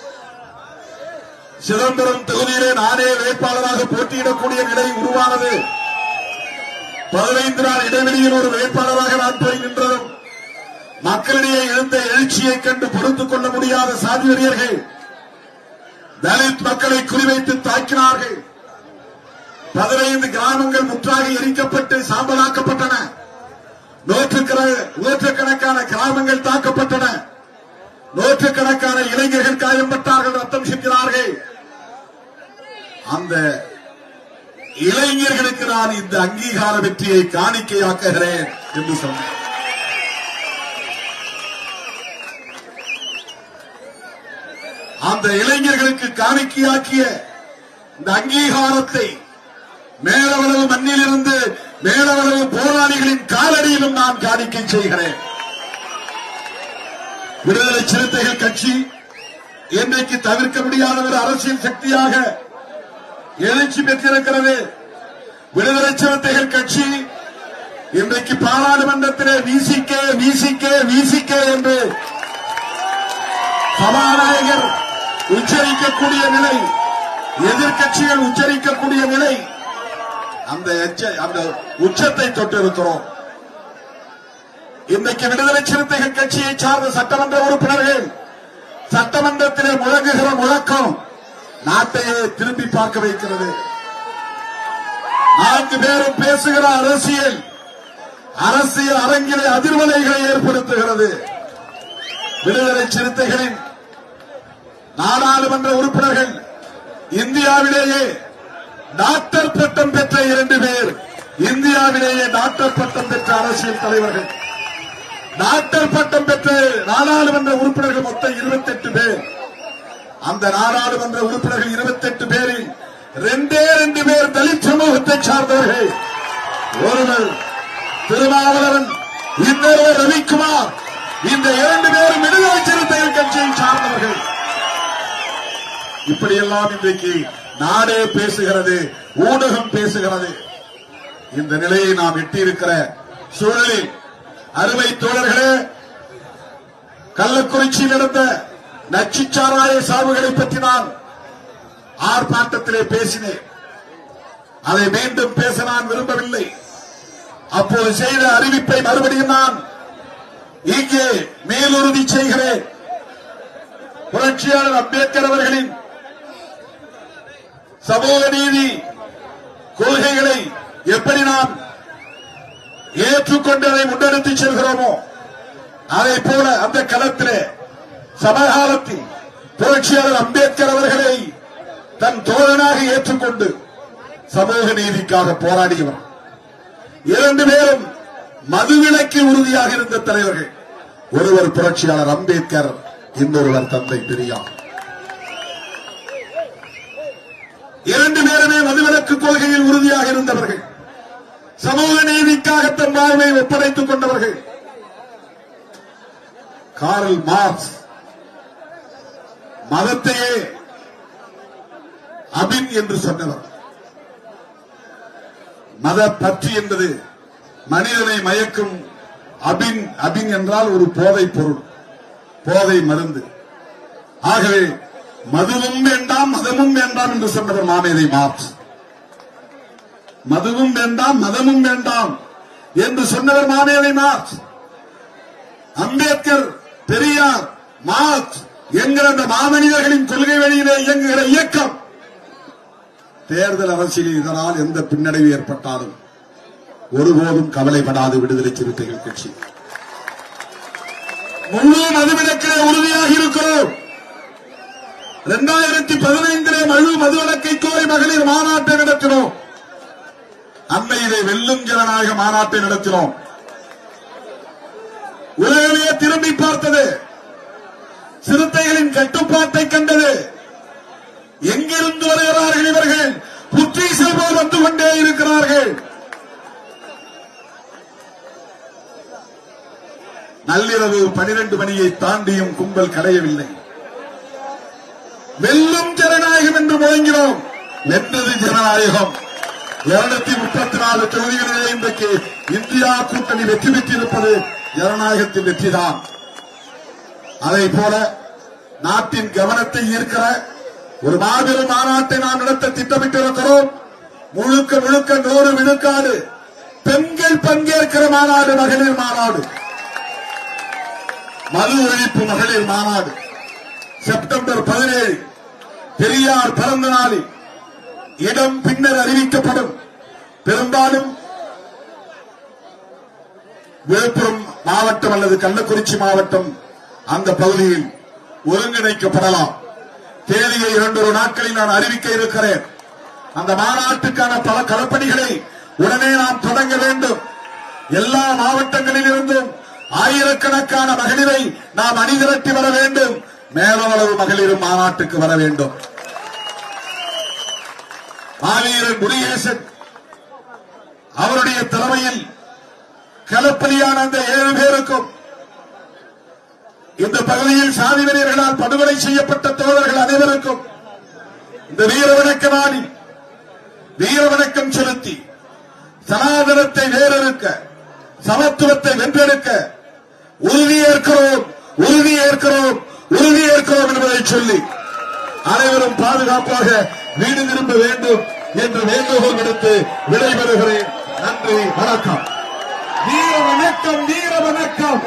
[SPEAKER 1] சிதம்பரம் தொகுதியிலே நானே வேட்பாளராக போட்டியிடக்கூடிய நிலை உருவானது. 15 நாள் இடைவெளியில் ஒரு வேட்பாளராக நான் போய் நின்றதும் மக்களிடையே எழுந்த எழுச்சியை கண்டு பொறுத்துக் கொள்ள முடியாத சாதிவரியர்கள் தலித் மக்களை குறிவைத்து தாக்கினார்கள். 15 கிராமங்கள் முற்றாக எரிக்கப்பட்டு சாம்பலாக்கப்பட்டன. நூற்றுக்கணக்கான கிராமங்கள் தாக்கப்பட்டன. நூற்றுக்கணக்கான இளைஞர்கள் காயம்பட்டார்கள், ரத்தம் சிந்தினார்கள். அந்த இளைஞர்களுக்கு நான் இந்த அங்கீகார வெற்றியை காணிக்கையாக்குகிறேன் என்று சொன்னேன். அந்த இளைஞர்களுக்கு காணிக்கையாக்கிய இந்த அங்கீகாரத்தை மேலவளவு மண்ணிலிருந்து மேலவளவு போராளிகளின் காலடியிலும் நான் காணிக்கை செய்கிறேன். விடுதலை சிறுத்தைகள் கட்சி இன்றைக்கு தவிர்க்க முடியாத ஒரு அரசியல் சக்தியாக எழுச்சி பெற்றிருக்கிறது. விடுதலை சிறுத்தைகள் கட்சி இன்றைக்கு பாராளுமன்றத்திலே விசிகே என்று சபாநாயகர் உச்சரிக்கக்கூடிய நிலை, எதிர்க்கட்சிகள் உச்சரிக்கக்கூடிய நிலை, அந்த உச்சத்தை தொட்டிருக்கிறோம். இன்றைக்கு விடுதலை சிறுத்தைகள் கட்சியை சார்ந்த சட்டமன்ற உறுப்பினர்கள் சட்டமன்றத்திலே முழங்குகிற முழக்கம் நாட்டையே திரும்பி பார்க்க வைக்கிறது. 4 பேரும் பேசுகிற அரசியல் அரங்கிலே அதிர்வலைகளை ஏற்படுத்துகிறது. விடுதலை சிறுத்தைகளின் நாடாளுமன்ற உறுப்பினர்கள் இந்தியாவிலேயே டாக்டர் பட்டம் பெற்ற 2 பேர், இந்தியாவிலேயே டாக்டர் பட்டம் பெற்ற அரசியல் தலைவர்கள். டாக்டர் பட்டம் பெற்ற நாடாளுமன்ற உறுப்பினர்கள் மொத்தம் 28 பேர். அந்த நாடாளுமன்ற உறுப்பினர்கள் 28 பேரில் ரெண்டு பேர் தலித் சமூகத்தை சார்ந்தவர்கள். ஒருவர் திருமாவளவன், இன்னொருவர் ரவிக்குமார். இந்த 2 பேரும் விடுதலை சிறுத்தைகள் கட்சியை சார்ந்தவர்கள். இப்படியெல்லாம் இன்றைக்கு நாடே பேசுகிறது, ஊடகம் பேசுகிறது. இந்த நிலையை நாம் எட்டியிருக்கிற சூழலில் அருமை தோழர்களே, கள்ளக்குறிச்சியில் நடந்த நச்சுச்சாராய சாவுகளை பற்றி நான் ஆர்ப்பாட்டத்திலே பேசினேன். அதை மீண்டும் பேச நான் விரும்பவில்லை. அப்போது செய்த அறிவிப்பை மறுபடியும் நான் இங்கே மேலுறுதி செய்கிறேன். புரட்சியாளர் அம்பேத்கர் அவர்களின் சமூக நீதி கொள்கைகளை எப்படி நாம் ஏற்றுக்கொண்டு அதை முன்னெடுத்து செல்கிறோமோ, அதை போல அந்த களத்திலே சமகாலத்தில் புரட்சியாளர் அம்பேத்கர் அவர்களை தன் தோழனாக ஏற்றுக்கொண்டு சமூக நீதிக்காக போராடியவர். 2 பேரும் மதுவிலக்கில் உறுதியாக இருந்த தலைவர்கள். ஒருவர் புரட்சியாளர் அம்பேத்கர், இன்னொருவர் தந்தை பெரியார். 2 பேருமே மதுவிலக்கு கொள்கையில் உறுதியாக இருந்தவர்கள். சமூக நீதிக்காக தன் வாழ்வை ஒப்படைத்துக் கொண்டவர்கள். கார்ல் மார்க்ஸ் மதத்தையே அபின் என்று சொன்னவர். மத பற்று என்பது மனிதனை மயக்கும். அபின் என்றால் ஒரு போதை பொருள், போதை மருந்து. ஆகவே மதுவும் வேண்டாம் மதமும் வேண்டாம் என்று சொன்னவர் மாமேதை மார்க்ஸ். மதுவும் வேண்டாம் மதமும் வேண்டாம் என்று சொன்னவர் மாமேதை மார்க்ஸ். அம்பேத்கர், பெரியார், மார்க்ஸ் என்கிற அந்த மாமனிதர்களின் கொள்கை வழியிலே இயங்குகிற இயக்கம் தேர்தல் அரசியலில் இதனால் எந்த பின்னடைவு ஏற்பட்டாலும் ஒருபோதும் கவலைப்படாது விடுதலை சிறுத்தைகள் கட்சி. முழு மதுவிலக்கிலே உறுதியாக இருக்கிறோம். 2015 முழு மதுவிலக்கை கோரி மகளிர் மாநாட்டை நடத்தினோம். அண்மையிலே வெல்லும் ஜனநாயக மாநாட்டை நடத்தினோம். உலகமே திரும்பி பார்த்தது, சிறுத்தைகளின் கட்டுப்பாட்டை கண்டது. எங்கிருந்து வருகிறார்கள் இவர்கள்? புற்றீசல் போல் வந்து கொண்டே இருக்கிறார்கள். நள்ளிரவு 12 மணியை தாண்டியும் கும்பல் களையவில்லை. வெல்லும் ஜனநாயகம் என்று முழங்கினோம். வென்றது ஜனநாயகம். 234 தொகுதிகளிலே இன்றைக்கு இந்தியா கூட்டணி வெற்றி பெற்றிருப்பது ஜனநாயகத்தின் வெற்றிதான். அதை போல நாட்டின் கவனத்தை ஈர்க்கிற ஒரு மாபெரும் மாநாட்டை நாம் நடத்த திட்டமிட்டிருக்கிறோம். முழுக்க 100 விழுக்காடு பெண்கள் பங்கேற்கிற மாநாடு, மகளிர் மாநாடு, மது ஒழிப்பு மகளிர் மாநாடு. செப்டம்பர் 17 பெரியார் பிறந்த நாளில் இடம் பின்னர் அறிவிக்கப்படும். பெரும்பாலும் விழுப்புரம் மாவட்டம் அல்லது கள்ளக்குறிச்சி மாவட்டம் அந்த பகுதியில் ஒருங்கிணைக்கப்படலாம். தேதியை 2 நாட்களில் நான் அறிவிக்க இருக்கிறேன். அந்த மாநாட்டுக்கான பல களப்பணிகளை உடனே நாம் தொடங்க வேண்டும். எல்லா மாவட்டங்களில் இருந்தும் ஆயிரக்கணக்கான மகளிரை நாம் அணிதிரட்டி வர வேண்டும். மேலவளவு மகளிரும் மாநாட்டுக்கு வர வேண்டும். மாவீரன் முருகேசன் அவருடைய தலைமையில் களப்பலியான அந்த 7 பேருக்கும், இந்த பகுதியில் சாதி வெறியர்களால் படுகொலை செய்யப்பட்ட தோழர்கள் அனைவருக்கும் இந்த வீர வணக்க நாளில் வீர வணக்கம் செலுத்தி சனாதனத்தை வேறறுக்க, சமத்துவத்தை வென்றெடுக்க உறுதியேற்கிறோம் என்பதை சொல்லி அனைவரும் பாதுகாப்பாக வீடு திரும்ப வேண்டும் என்று வேண்டுகோள் விடுத்து விடைபெறுகிறேன். நன்றி, வணக்கம். வீர வணக்கம், வீர வணக்கம்.